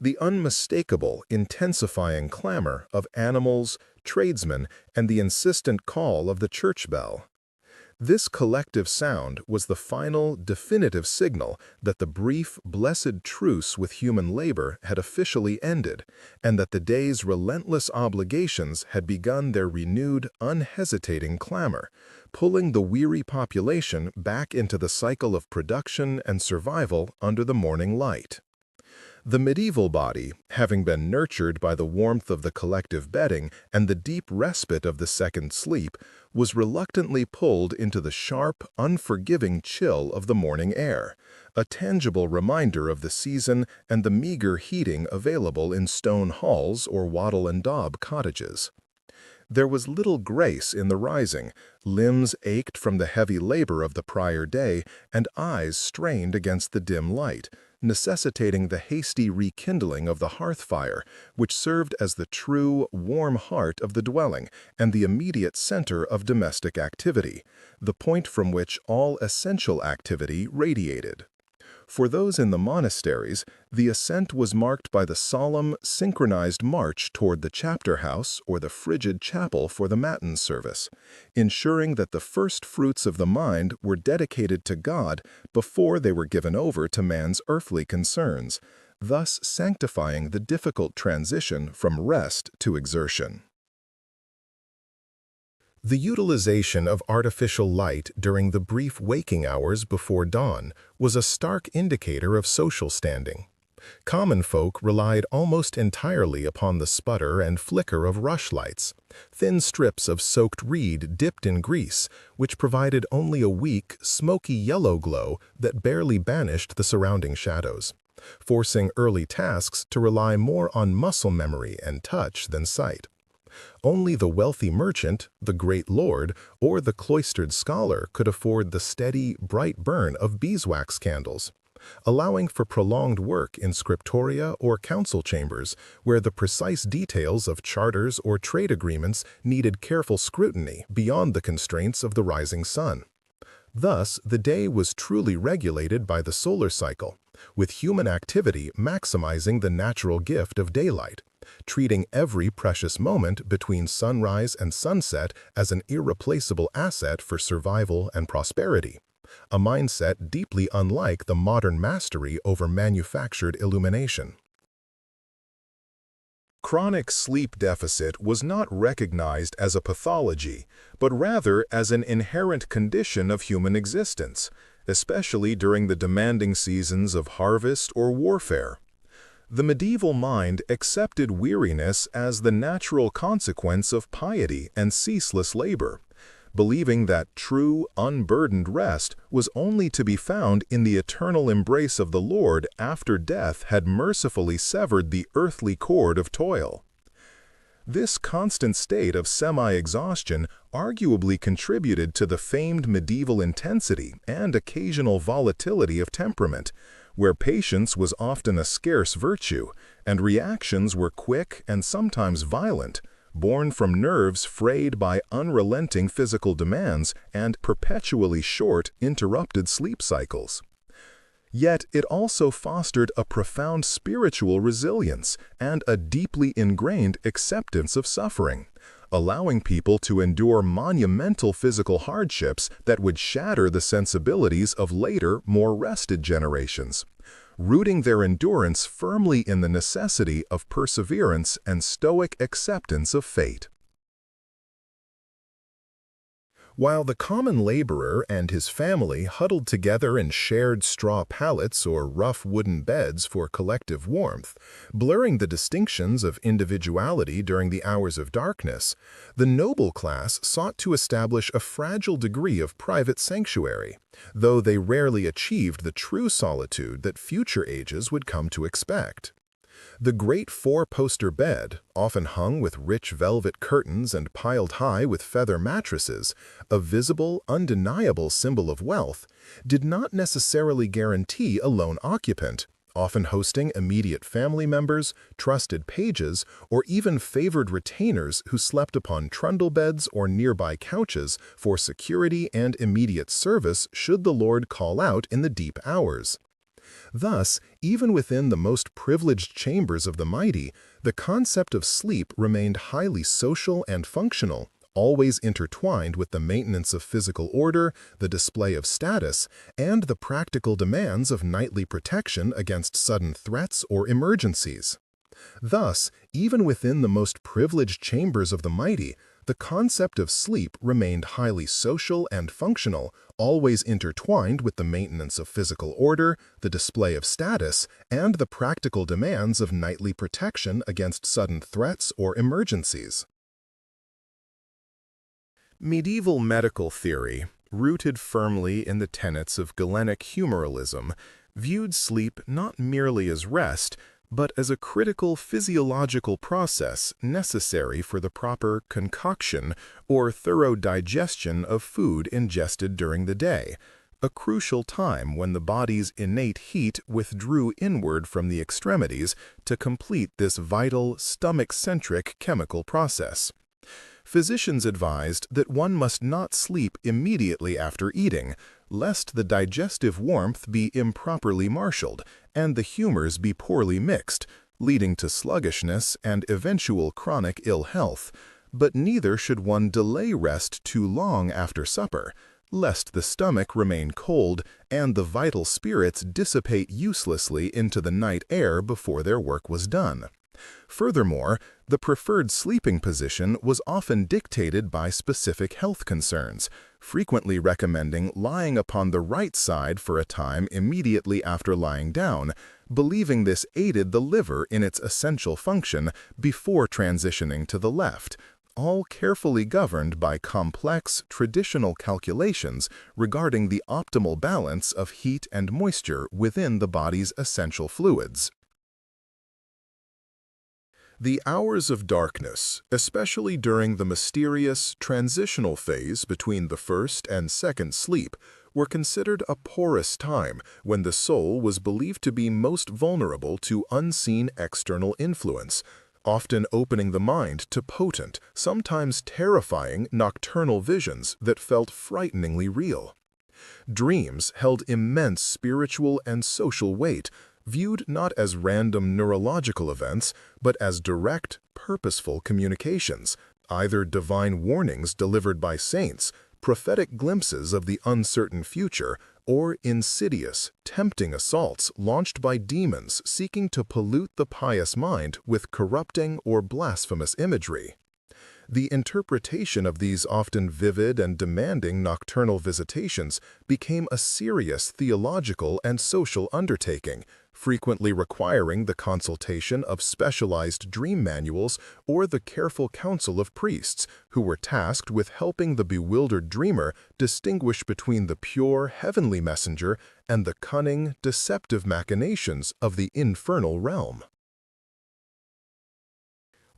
the unmistakable, intensifying clamor of animals, tradesmen, and the insistent call of the church bell. This collective sound was the final, definitive signal that the brief, blessed truce with human labor had officially ended, and that the day's relentless obligations had begun their renewed, unhesitating clamor, pulling the weary population back into the cycle of production and survival under the morning light. The medieval body, having been nurtured by the warmth of the collective bedding and the deep respite of the second sleep, was reluctantly pulled into the sharp, unforgiving chill of the morning air, a tangible reminder of the season and the meager heating available in stone halls or wattle and daub cottages. There was little grace in the rising, limbs ached from the heavy labor of the prior day, and eyes strained against the dim light, necessitating the hasty rekindling of the hearth fire, which served as the true, warm heart of the dwelling and the immediate center of domestic activity, the point from which all essential activity radiated. For those in the monasteries, the ascent was marked by the solemn, synchronized march toward the chapter house or the frigid chapel for the matin service, ensuring that the first fruits of the mind were dedicated to God before they were given over to man's earthly concerns, thus sanctifying the difficult transition from rest to exertion. The utilization of artificial light during the brief waking hours before dawn was a stark indicator of social standing. Common folk relied almost entirely upon the sputter and flicker of rushlights, thin strips of soaked reed dipped in grease, which provided only a weak, smoky yellow glow that barely banished the surrounding shadows, forcing early tasks to rely more on muscle memory and touch than sight. Only the wealthy merchant, the great lord, or the cloistered scholar could afford the steady, bright burn of beeswax candles, allowing for prolonged work in scriptoria or council chambers where the precise details of charters or trade agreements needed careful scrutiny beyond the constraints of the rising sun. Thus, the day was truly regulated by the solar cycle, with human activity maximizing the natural gift of daylight, treating every precious moment between sunrise and sunset as an irreplaceable asset for survival and prosperity, a mindset deeply unlike the modern mastery over manufactured illumination. Chronic sleep deficit was not recognized as a pathology, but rather as an inherent condition of human existence, especially during the demanding seasons of harvest or warfare. The medieval mind accepted weariness as the natural consequence of piety and ceaseless labor, believing that true, unburdened rest was only to be found in the eternal embrace of the Lord after death had mercifully severed the earthly cord of toil. This constant state of semi-exhaustion arguably contributed to the famed medieval intensity and occasional volatility of temperament, where patience was often a scarce virtue, and reactions were quick and sometimes violent, born from nerves frayed by unrelenting physical demands and perpetually short, interrupted sleep cycles. Yet it also fostered a profound spiritual resilience and a deeply ingrained acceptance of suffering, allowing people to endure monumental physical hardships that would shatter the sensibilities of later, more rested generations, rooting their endurance firmly in the necessity of perseverance and stoic acceptance of fate. While the common laborer and his family huddled together in shared straw pallets or rough wooden beds for collective warmth, blurring the distinctions of individuality during the hours of darkness, the noble class sought to establish a fragile degree of private sanctuary, though they rarely achieved the true solitude that future ages would come to expect. The great four-poster bed, often hung with rich velvet curtains and piled high with feather mattresses, a visible, undeniable symbol of wealth, did not necessarily guarantee a lone occupant, often hosting immediate family members, trusted pages, or even favored retainers who slept upon trundle beds or nearby couches for security and immediate service should the Lord call out in the deep hours. Thus, even within the most privileged chambers of the mighty, the concept of sleep remained highly social and functional, always intertwined with the maintenance of physical order, the display of status, and the practical demands of nightly protection against sudden threats or emergencies. Thus, even within the most privileged chambers of the mighty, the concept of sleep remained highly social and functional, always intertwined with the maintenance of physical order, the display of status, and the practical demands of nightly protection against sudden threats or emergencies. Medieval medical theory, rooted firmly in the tenets of Galenic humorism, viewed sleep not merely as rest, but as a critical physiological process necessary for the proper concoction or thorough digestion of food ingested during the day, a crucial time when the body's innate heat withdrew inward from the extremities to complete this vital, stomach-centric chemical process. Physicians advised that one must not sleep immediately after eating, lest the digestive warmth be improperly marshaled and the humors be poorly mixed, leading to sluggishness and eventual chronic ill health, but neither should one delay rest too long after supper, lest the stomach remain cold and the vital spirits dissipate uselessly into the night air before their work was done. Furthermore, the preferred sleeping position was often dictated by specific health concerns, frequently recommending lying upon the right side for a time immediately after lying down, believing this aided the liver in its essential function before transitioning to the left, all carefully governed by complex, traditional calculations regarding the optimal balance of heat and moisture within the body's essential fluids. The hours of darkness, especially during the mysterious transitional phase between the first and second sleep, were considered a porous time when the soul was believed to be most vulnerable to unseen external influence, often opening the mind to potent, sometimes terrifying nocturnal visions that felt frighteningly real. Dreams held immense spiritual and social weight, viewed not as random neurological events, but as direct, purposeful communications, either divine warnings delivered by saints, prophetic glimpses of the uncertain future, or insidious, tempting assaults launched by demons seeking to pollute the pious mind with corrupting or blasphemous imagery. The interpretation of these often vivid and demanding nocturnal visitations became a serious theological and social undertaking, frequently requiring the consultation of specialized dream manuals or the careful counsel of priests who were tasked with helping the bewildered dreamer distinguish between the pure heavenly messenger and the cunning, deceptive machinations of the infernal realm.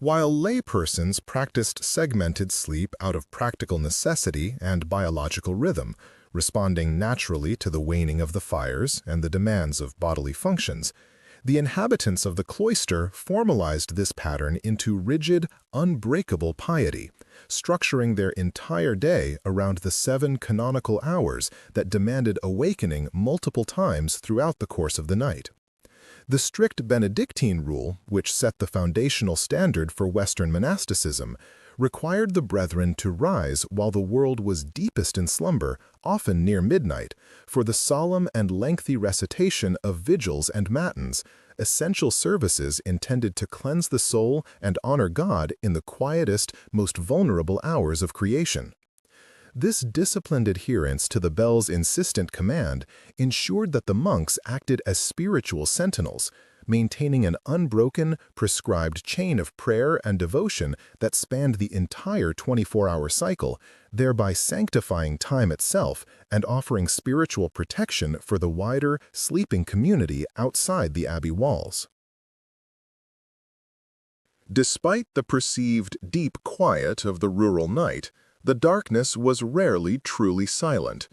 While laypersons practiced segmented sleep out of practical necessity and biological rhythm, responding naturally to the waning of the fires and the demands of bodily functions, the inhabitants of the cloister formalized this pattern into rigid, unbreakable piety, structuring their entire day around the 7 canonical hours that demanded awakening multiple times throughout the course of the night. The strict Benedictine rule, which set the foundational standard for Western monasticism, required the brethren to rise while the world was deepest in slumber, often near midnight, for the solemn and lengthy recitation of vigils and matins, essential services intended to cleanse the soul and honor God in the quietest, most vulnerable hours of creation. This disciplined adherence to the bell's insistent command ensured that the monks acted as spiritual sentinels, maintaining an unbroken, prescribed chain of prayer and devotion that spanned the entire 24-hour cycle, thereby sanctifying time itself and offering spiritual protection for the wider, sleeping community outside the abbey walls. Despite the perceived deep quiet of the rural night, the darkness was rarely truly silent.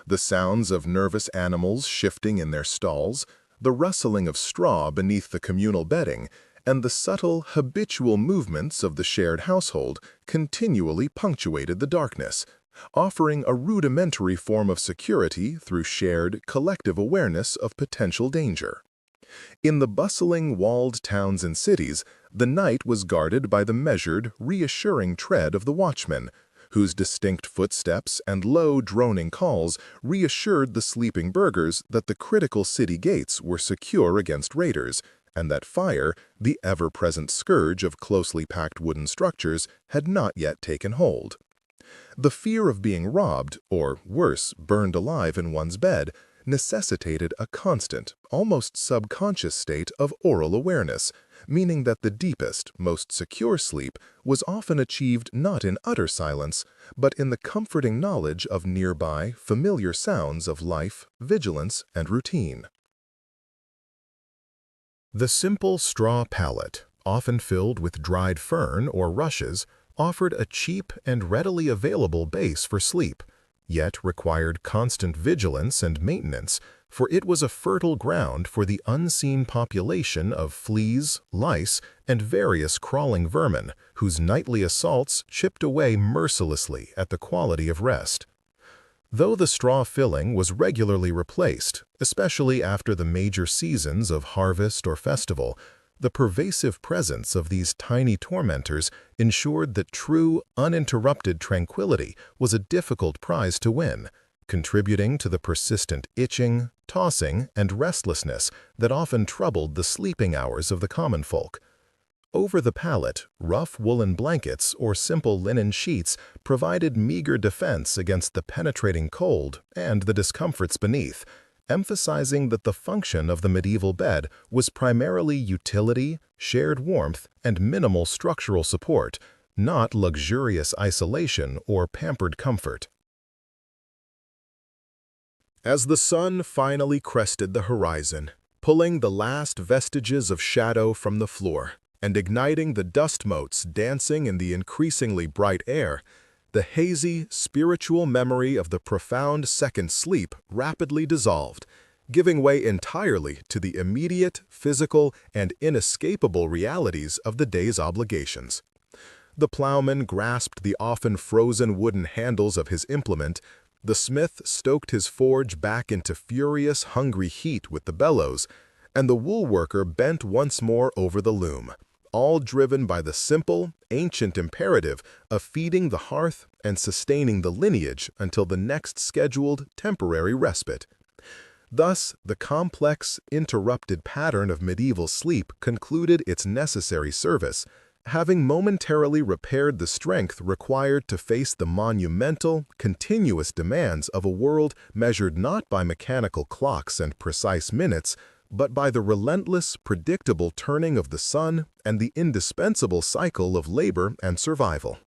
The sounds of nervous animals shifting in their stalls, the rustling of straw beneath the communal bedding, and the subtle, habitual movements of the shared household continually punctuated the darkness, offering a rudimentary form of security through shared, collective awareness of potential danger. In the bustling, walled towns and cities, the night was guarded by the measured, reassuring tread of the watchmen, whose distinct footsteps and low, droning calls reassured the sleeping burghers that the critical city gates were secure against raiders, and that fire, the ever-present scourge of closely packed wooden structures, had not yet taken hold. The fear of being robbed, or worse, burned alive in one's bed, necessitated a constant, almost subconscious state of oral awareness, meaning that the deepest, most secure sleep was often achieved not in utter silence, but in the comforting knowledge of nearby, familiar sounds of life, vigilance, and routine. The simple straw pallet, often filled with dried fern or rushes, offered a cheap and readily available base for sleep, yet required constant vigilance and maintenance, for it was a fertile ground for the unseen population of fleas, lice, and various crawling vermin, whose nightly assaults chipped away mercilessly at the quality of rest. Though the straw filling was regularly replaced, especially after the major seasons of harvest or festival, the pervasive presence of these tiny tormentors ensured that true, uninterrupted tranquility was a difficult prize to win, contributing to the persistent itching, tossing, and restlessness that often troubled the sleeping hours of the common folk. Over the pallet, rough woolen blankets or simple linen sheets provided meager defense against the penetrating cold and the discomforts beneath, emphasizing that the function of the medieval bed was primarily utility, shared warmth, and minimal structural support, not luxurious isolation or pampered comfort. As the sun finally crested the horizon, pulling the last vestiges of shadow from the floor and igniting the dust motes dancing in the increasingly bright air, the hazy, spiritual memory of the profound second sleep rapidly dissolved, giving way entirely to the immediate, physical, and inescapable realities of the day's obligations. The plowman grasped the often frozen wooden handles of his implement, the smith stoked his forge back into furious, hungry heat with the bellows, and the wool worker bent once more over the loom, all driven by the simple, ancient imperative of feeding the hearth and sustaining the lineage until the next scheduled temporary respite. Thus, the complex, interrupted pattern of medieval sleep concluded its necessary service, having momentarily repaired the strength required to face the monumental, continuous demands of a world measured not by mechanical clocks and precise minutes, but by the relentless, predictable turning of the sun and the indispensable cycle of labor and survival.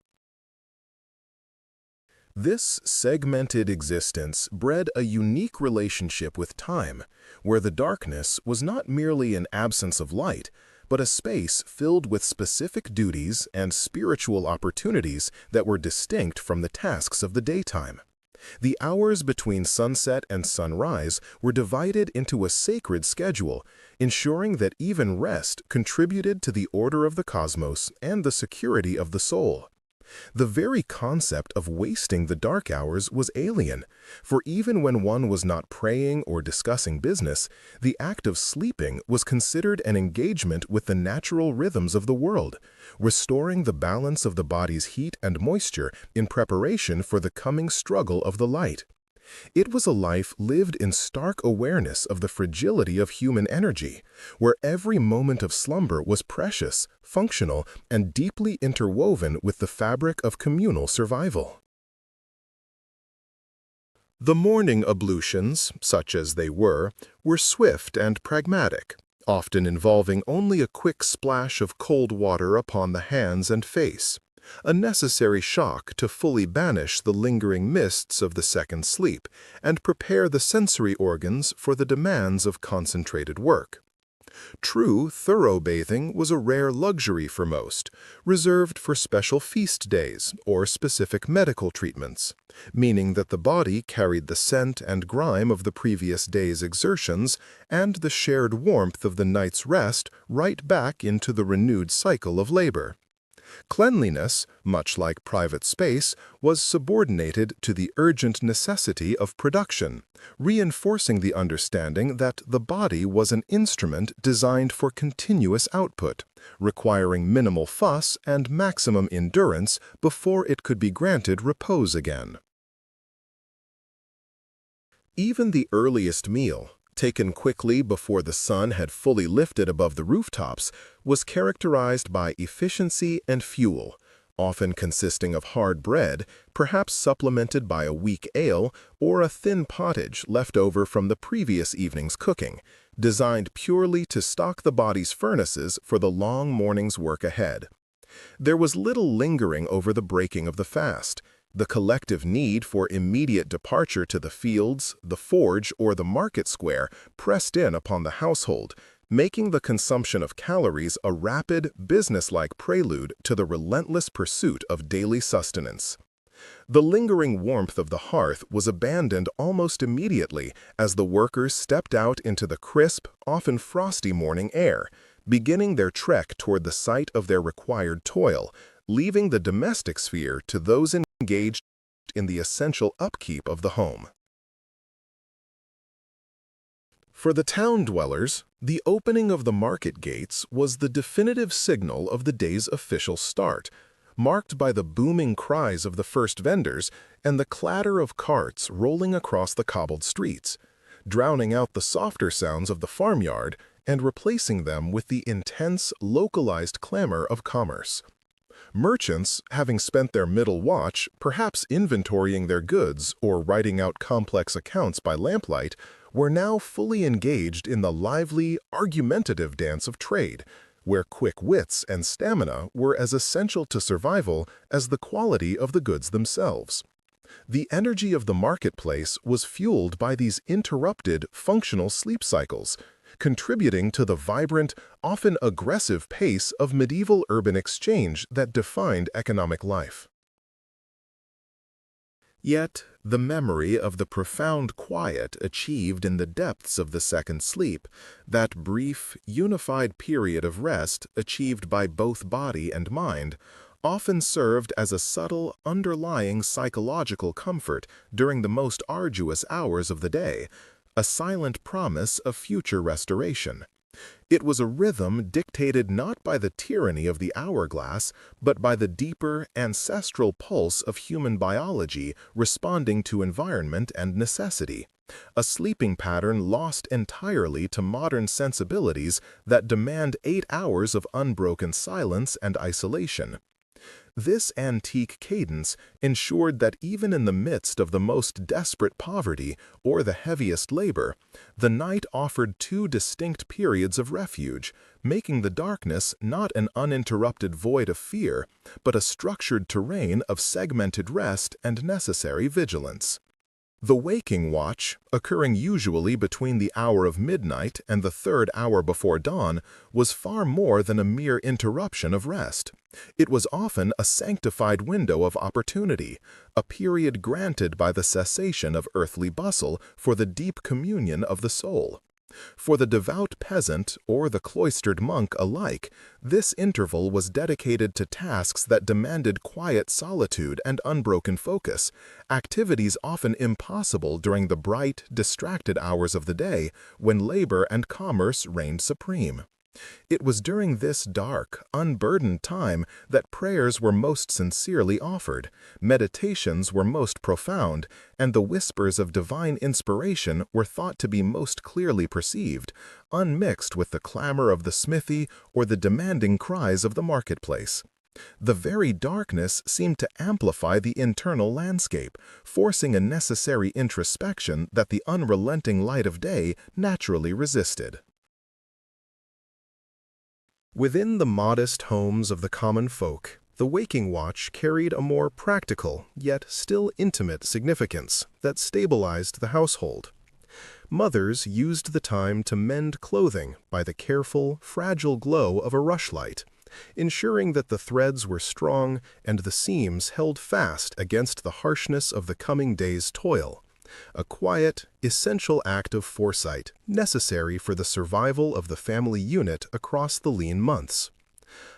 This segmented existence bred a unique relationship with time, where the darkness was not merely an absence of light, but a space filled with specific duties and spiritual opportunities that were distinct from the tasks of the daytime. The hours between sunset and sunrise were divided into a sacred schedule, ensuring that even rest contributed to the order of the cosmos and the security of the soul. The very concept of wasting the dark hours was alien, for even when one was not praying or discussing business, the act of sleeping was considered an engagement with the natural rhythms of the world, restoring the balance of the body's heat and moisture in preparation for the coming struggle of the light. It was a life lived in stark awareness of the fragility of human energy, where every moment of slumber was precious, functional, and deeply interwoven with the fabric of communal survival. The morning ablutions, such as they were swift and pragmatic, often involving only a quick splash of cold water upon the hands and face, a necessary shock to fully banish the lingering mists of the second sleep and prepare the sensory organs for the demands of concentrated work. True, thorough bathing was a rare luxury for most, reserved for special feast days or specific medical treatments, meaning that the body carried the scent and grime of the previous day's exertions and the shared warmth of the night's rest right back into the renewed cycle of labor. Cleanliness, much like private space, was subordinated to the urgent necessity of production, reinforcing the understanding that the body was an instrument designed for continuous output, requiring minimal fuss and maximum endurance before it could be granted repose again. Even the earliest meal, taken quickly before the sun had fully lifted above the rooftops, was characterized by efficiency and fuel, often consisting of hard bread, perhaps supplemented by a weak ale or a thin pottage left over from the previous evening's cooking, designed purely to stock the body's furnaces for the long morning's work ahead. There was little lingering over the breaking of the fast. The collective need for immediate departure to the fields, the forge, or the market square pressed in upon the household, making the consumption of calories a rapid, businesslike prelude to the relentless pursuit of daily sustenance. The lingering warmth of the hearth was abandoned almost immediately as the workers stepped out into the crisp, often frosty morning air, beginning their trek toward the site of their required toil, leaving the domestic sphere to those engaged in the essential upkeep of the home. For the town dwellers, the opening of the market gates was the definitive signal of the day's official start, marked by the booming cries of the first vendors and the clatter of carts rolling across the cobbled streets, drowning out the softer sounds of the farmyard and replacing them with the intense, localized clamor of commerce. Merchants, having spent their middle watch, perhaps inventorying their goods or writing out complex accounts by lamplight, were now fully engaged in the lively, argumentative dance of trade, where quick wits and stamina were as essential to survival as the quality of the goods themselves. The energy of the marketplace was fueled by these interrupted, functional sleep cycles, contributing to the vibrant, often aggressive pace of medieval urban exchange that defined economic life. Yet, the memory of the profound quiet achieved in the depths of the second sleep, that brief, unified period of rest achieved by both body and mind, often served as a subtle, underlying psychological comfort during the most arduous hours of the day, a silent promise of future restoration. It was a rhythm dictated not by the tyranny of the hourglass, but by the deeper, ancestral pulse of human biology responding to environment and necessity, a sleeping pattern lost entirely to modern sensibilities that demand 8 hours of unbroken silence and isolation. This antique cadence ensured that even in the midst of the most desperate poverty or the heaviest labor, the night offered 2 distinct periods of refuge, making the darkness not an uninterrupted void of fear, but a structured terrain of segmented rest and necessary vigilance. The waking watch, occurring usually between the hour of midnight and the 3rd hour before dawn, was far more than a mere interruption of rest. It was often a sanctified window of opportunity, a period granted by the cessation of earthly bustle for the deep communion of the soul. For the devout peasant or the cloistered monk alike, this interval was dedicated to tasks that demanded quiet solitude and unbroken focus, activities often impossible during the bright, distracted hours of the day when labor and commerce reigned supreme. It was during this dark, unburdened time that prayers were most sincerely offered, meditations were most profound, and the whispers of divine inspiration were thought to be most clearly perceived, unmixed with the clamor of the smithy or the demanding cries of the marketplace. The very darkness seemed to amplify the internal landscape, forcing a necessary introspection that the unrelenting light of day naturally resisted. Within the modest homes of the common folk, the waking watch carried a more practical, yet still intimate significance that stabilized the household. Mothers used the time to mend clothing by the careful, fragile glow of a rushlight, ensuring that the threads were strong and the seams held fast against the harshness of the coming day's toil. A quiet, essential act of foresight necessary for the survival of the family unit across the lean months.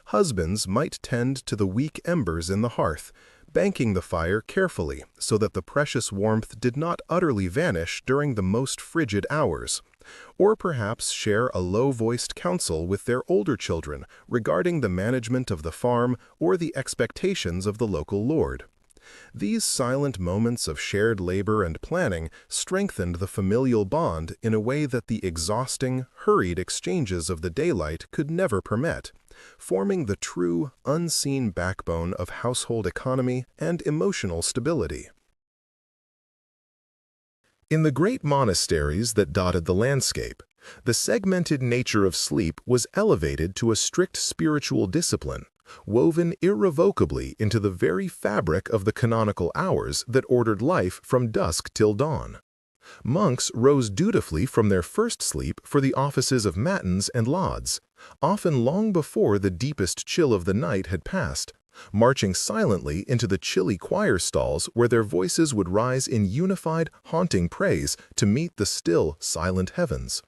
Husbands might tend to the weak embers in the hearth, banking the fire carefully so that the precious warmth did not utterly vanish during the most frigid hours, or perhaps share a low-voiced counsel with their older children regarding the management of the farm or the expectations of the local lord. These silent moments of shared labor and planning strengthened the familial bond in a way that the exhausting, hurried exchanges of the daylight could never permit, forming the true, unseen backbone of household economy and emotional stability. In the great monasteries that dotted the landscape, the segmented nature of sleep was elevated to a strict spiritual discipline, woven irrevocably into the very fabric of the canonical hours that ordered life from dusk till dawn. Monks rose dutifully from their first sleep for the offices of matins and lauds, often long before the deepest chill of the night had passed, marching silently into the chilly choir stalls where their voices would rise in unified, haunting praise to meet the still, silent heavens.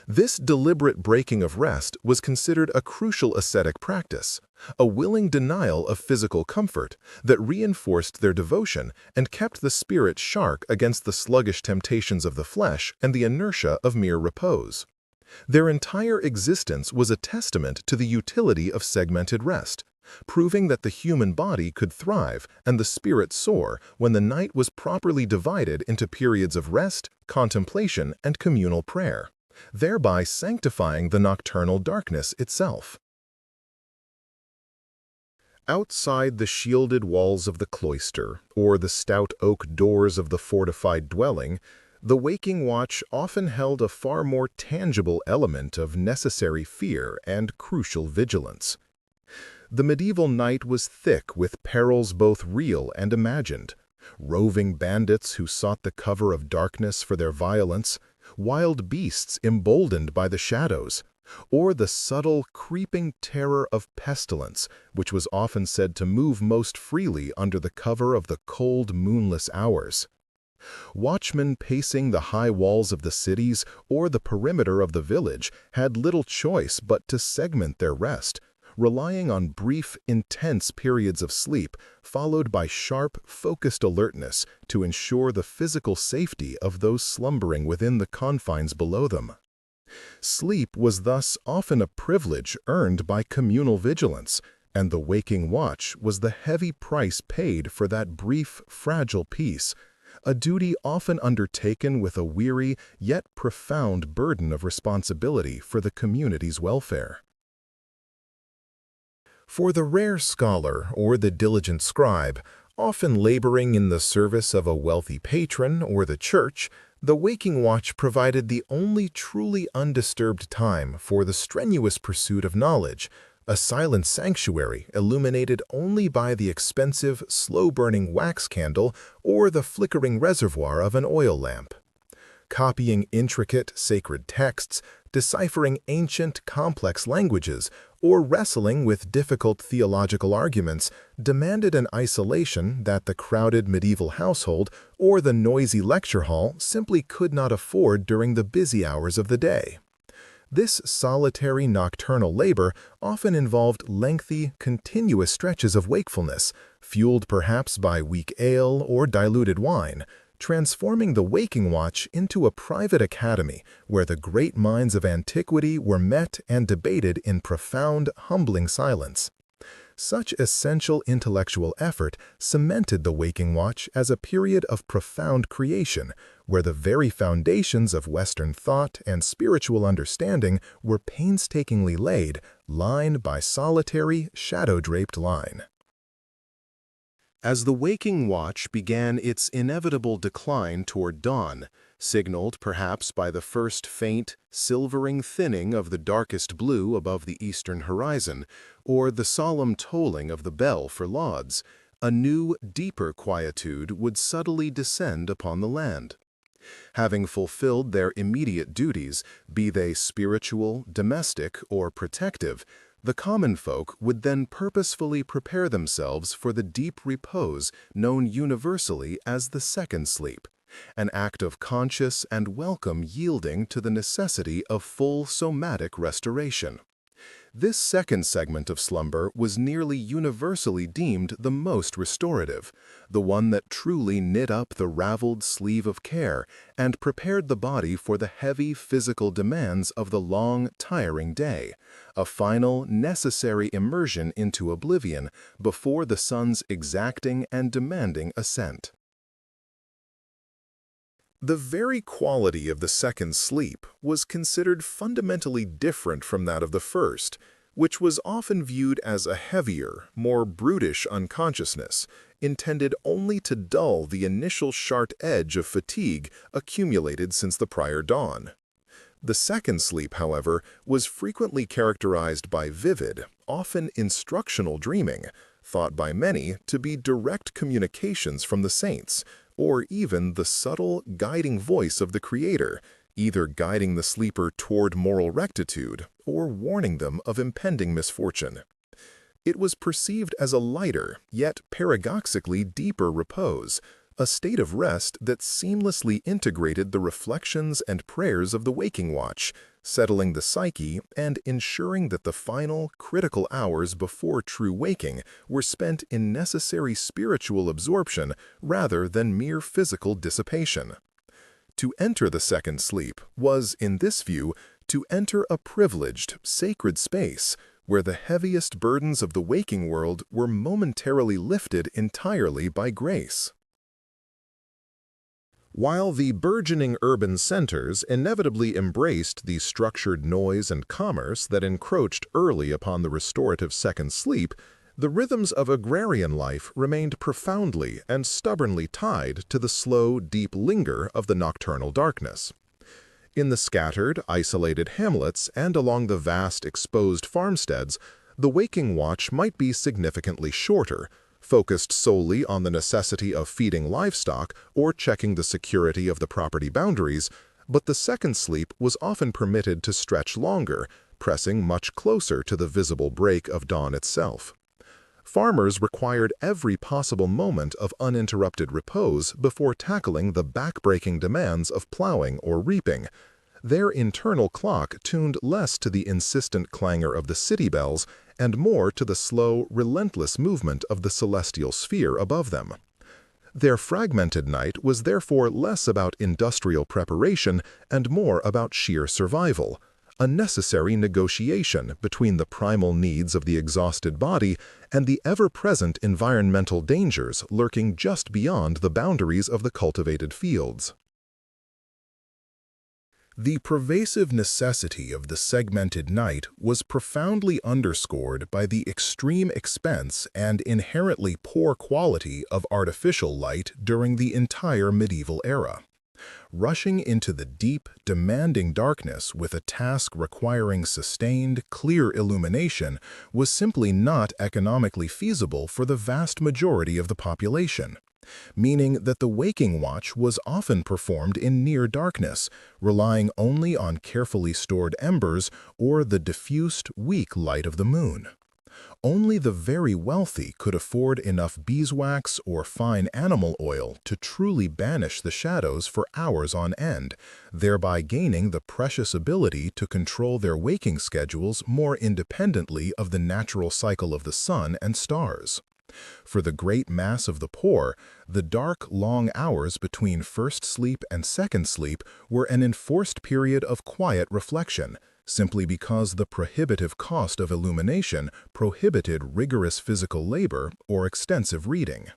This deliberate breaking of rest was considered a crucial ascetic practice, a willing denial of physical comfort that reinforced their devotion and kept the spirit sharp against the sluggish temptations of the flesh and the inertia of mere repose. Their entire existence was a testament to the utility of segmented rest, proving that the human body could thrive and the spirit soar when the night was properly divided into periods of rest, contemplation, and communal prayer, thereby sanctifying the nocturnal darkness itself. Outside the shielded walls of the cloister or the stout oak doors of the fortified dwelling, the waking watch often held a far more tangible element of necessary fear and crucial vigilance. The medieval night was thick with perils both real and imagined, roving bandits who sought the cover of darkness for their violence, wild beasts emboldened by the shadows, or the subtle, creeping terror of pestilence, which was often said to move most freely under the cover of the cold, moonless hours. Watchmen pacing the high walls of the cities or the perimeter of the village had little choice but to segment their rest, relying on brief, intense periods of sleep followed by sharp, focused alertness to ensure the physical safety of those slumbering within the confines below them. Sleep was thus often a privilege earned by communal vigilance, and the waking watch was the heavy price paid for that brief, fragile peace, a duty often undertaken with a weary yet profound burden of responsibility for the community's welfare. For the rare scholar or the diligent scribe, often laboring in the service of a wealthy patron or the church, the waking watch provided the only truly undisturbed time for the strenuous pursuit of knowledge, a silent sanctuary illuminated only by the expensive, slow-burning wax candle or the flickering reservoir of an oil lamp. Copying intricate, sacred texts, deciphering ancient, complex languages, or wrestling with difficult theological arguments demanded an isolation that the crowded medieval household or the noisy lecture hall simply could not afford during the busy hours of the day. This solitary nocturnal labor often involved lengthy, continuous stretches of wakefulness, fueled perhaps by weak ale or diluted wine, transforming the waking watch into a private academy where the great minds of antiquity were met and debated in profound, humbling silence. Such essential intellectual effort cemented the waking watch as a period of profound creation, where the very foundations of Western thought and spiritual understanding were painstakingly laid, line by solitary, shadow-draped line. As the waking watch began its inevitable decline toward dawn, signaled perhaps by the first faint, silvering thinning of the darkest blue above the eastern horizon, or the solemn tolling of the bell for lauds, a new, deeper quietude would subtly descend upon the land. Having fulfilled their immediate duties, be they spiritual, domestic, or protective, the common folk would then purposefully prepare themselves for the deep repose known universally as the second sleep, an act of conscious and welcome yielding to the necessity of full somatic restoration. This second segment of slumber was nearly universally deemed the most restorative, the one that truly knit up the raveled sleeve of care and prepared the body for the heavy physical demands of the long, tiring day, a final, necessary immersion into oblivion before the sun's exacting and demanding ascent. The very quality of the second sleep was considered fundamentally different from that of the first, which was often viewed as a heavier, more brutish unconsciousness, intended only to dull the initial sharp edge of fatigue accumulated since the prior dawn. The second sleep, however, was frequently characterized by vivid, often instructional dreaming, thought by many to be direct communications from the saints, or even the subtle, guiding voice of the Creator, either guiding the sleeper toward moral rectitude or warning them of impending misfortune. It was perceived as a lighter, yet paradoxically deeper repose, a state of rest that seamlessly integrated the reflections and prayers of the waking watch, settling the psyche and ensuring that the final, critical hours before true waking were spent in necessary spiritual absorption rather than mere physical dissipation. To enter the second sleep was, in this view, to enter a privileged, sacred space where the heaviest burdens of the waking world were momentarily lifted entirely by grace. While the burgeoning urban centers inevitably embraced the structured noise and commerce that encroached early upon the restorative second sleep, the rhythms of agrarian life remained profoundly and stubbornly tied to the slow, deep linger of the nocturnal darkness. In the scattered, isolated hamlets and along the vast, exposed farmsteads, the waking watch might be significantly shorter, focused solely on the necessity of feeding livestock or checking the security of the property boundaries, but the second sleep was often permitted to stretch longer, pressing much closer to the visible break of dawn itself. Farmers required every possible moment of uninterrupted repose before tackling the back-breaking demands of plowing or reaping. Their internal clock tuned less to the insistent clangor of the city bells and more to the slow, relentless movement of the celestial sphere above them. Their fragmented night was therefore less about industrial preparation and more about sheer survival, a necessary negotiation between the primal needs of the exhausted body and the ever-present environmental dangers lurking just beyond the boundaries of the cultivated fields. The pervasive necessity of the segmented night was profoundly underscored by the extreme expense and inherently poor quality of artificial light during the entire medieval era. Rushing into the deep, demanding darkness with a task requiring sustained, clear illumination was simply not economically feasible for the vast majority of the population, meaning that the waking watch was often performed in near darkness, relying only on carefully stored embers or the diffused, weak light of the moon. Only the very wealthy could afford enough beeswax or fine animal oil to truly banish the shadows for hours on end, thereby gaining the precious ability to control their waking schedules more independently of the natural cycle of the sun and stars. For the great mass of the poor, the dark, long hours between first sleep and second sleep were an enforced period of quiet reflection, simply because the prohibitive cost of illumination prohibited rigorous physical labor or extensive reading.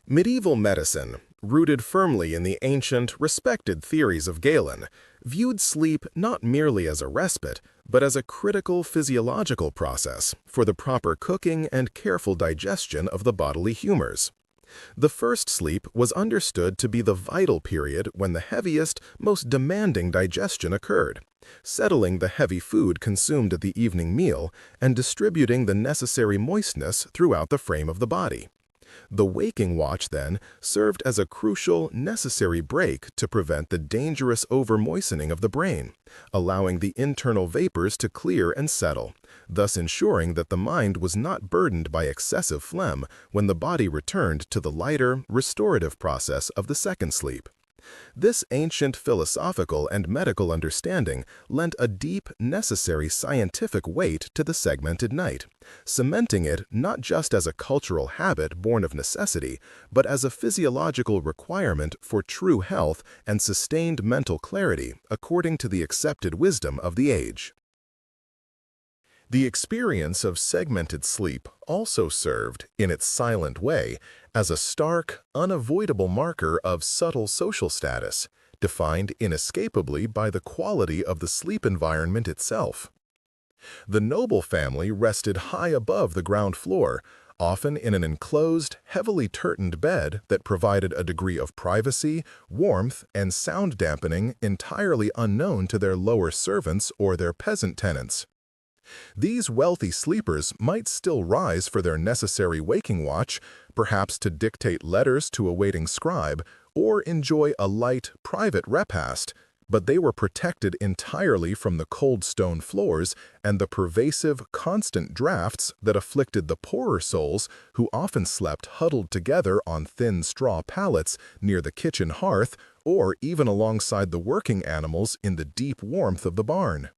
Medieval medicine, rooted firmly in the ancient, respected theories of Galen, viewed sleep not merely as a respite, but as a critical physiological process for the proper cooking and careful digestion of the bodily humors. The first sleep was understood to be the vital period when the heaviest, most demanding digestion occurred, settling the heavy food consumed at the evening meal and distributing the necessary moistness throughout the frame of the body. The waking watch, then, served as a crucial, necessary break to prevent the dangerous over-moistening of the brain, allowing the internal vapors to clear and settle, thus ensuring that the mind was not burdened by excessive phlegm when the body returned to the lighter, restorative process of the second sleep. This ancient philosophical and medical understanding lent a deep, necessary scientific weight to the segmented night, cementing it not just as a cultural habit born of necessity, but as a physiological requirement for true health and sustained mental clarity according to the accepted wisdom of the age. The experience of segmented sleep also served, in its silent way, as a stark, unavoidable marker of subtle social status, defined inescapably by the quality of the sleep environment itself. The noble family rested high above the ground floor, often in an enclosed, heavily curtained bed that provided a degree of privacy, warmth, and sound dampening entirely unknown to their lower servants or their peasant tenants. These wealthy sleepers might still rise for their necessary waking watch, perhaps to dictate letters to a waiting scribe, or enjoy a light, private repast, but they were protected entirely from the cold stone floors and the pervasive, constant drafts that afflicted the poorer souls who often slept huddled together on thin straw pallets near the kitchen hearth or even alongside the working animals in the deep warmth of the barn.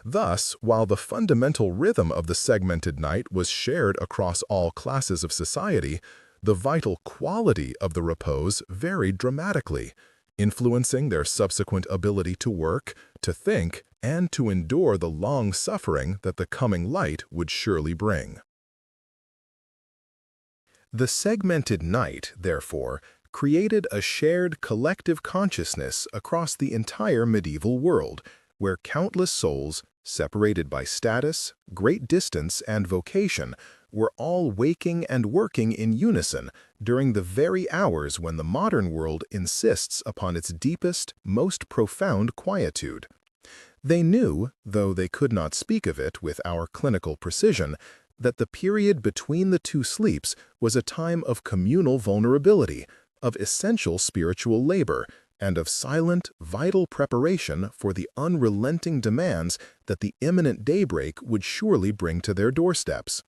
Thus, while the fundamental rhythm of the segmented night was shared across all classes of society, the vital quality of the repose varied dramatically, influencing their subsequent ability to work, to think, and to endure the long suffering that the coming light would surely bring. The segmented night, therefore, created a shared collective consciousness across the entire medieval world, where countless souls, separated by status, great distance, and vocation, were all waking and working in unison during the very hours when the modern world insists upon its deepest, most profound quietude. They knew, though they could not speak of it with our clinical precision, that the period between the two sleeps was a time of communal vulnerability, of essential spiritual labor, and of silent, vital preparation for the unrelenting demands that the imminent daybreak would surely bring to their doorsteps.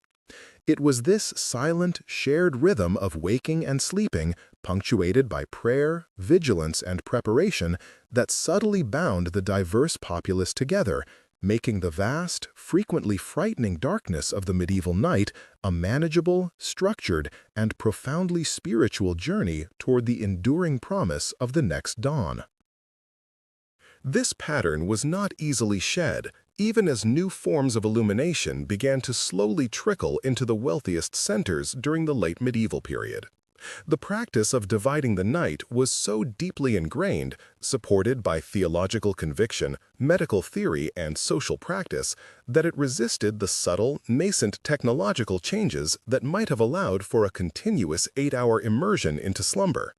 It was this silent, shared rhythm of waking and sleeping, punctuated by prayer, vigilance, and preparation, that subtly bound the diverse populace together, making the vast, frequently frightening darkness of the medieval night a manageable, structured, and profoundly spiritual journey toward the enduring promise of the next dawn. This pattern was not easily shed, even as new forms of illumination began to slowly trickle into the wealthiest centers during the late medieval period. The practice of dividing the night was so deeply ingrained, supported by theological conviction, medical theory, and social practice, that it resisted the subtle, nascent technological changes that might have allowed for a continuous 8-hour immersion into slumber.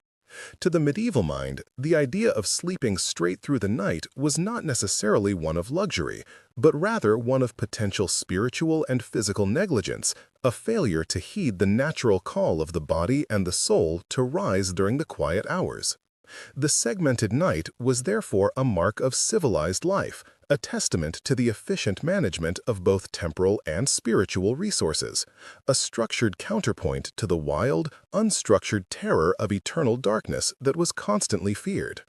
To the medieval mind, the idea of sleeping straight through the night was not necessarily one of luxury, but rather one of potential spiritual and physical negligence, a failure to heed the natural call of the body and the soul to rise during the quiet hours. The segmented night was therefore a mark of civilized life, a testament to the efficient management of both temporal and spiritual resources, a structured counterpoint to the wild, unstructured terror of eternal darkness that was constantly feared.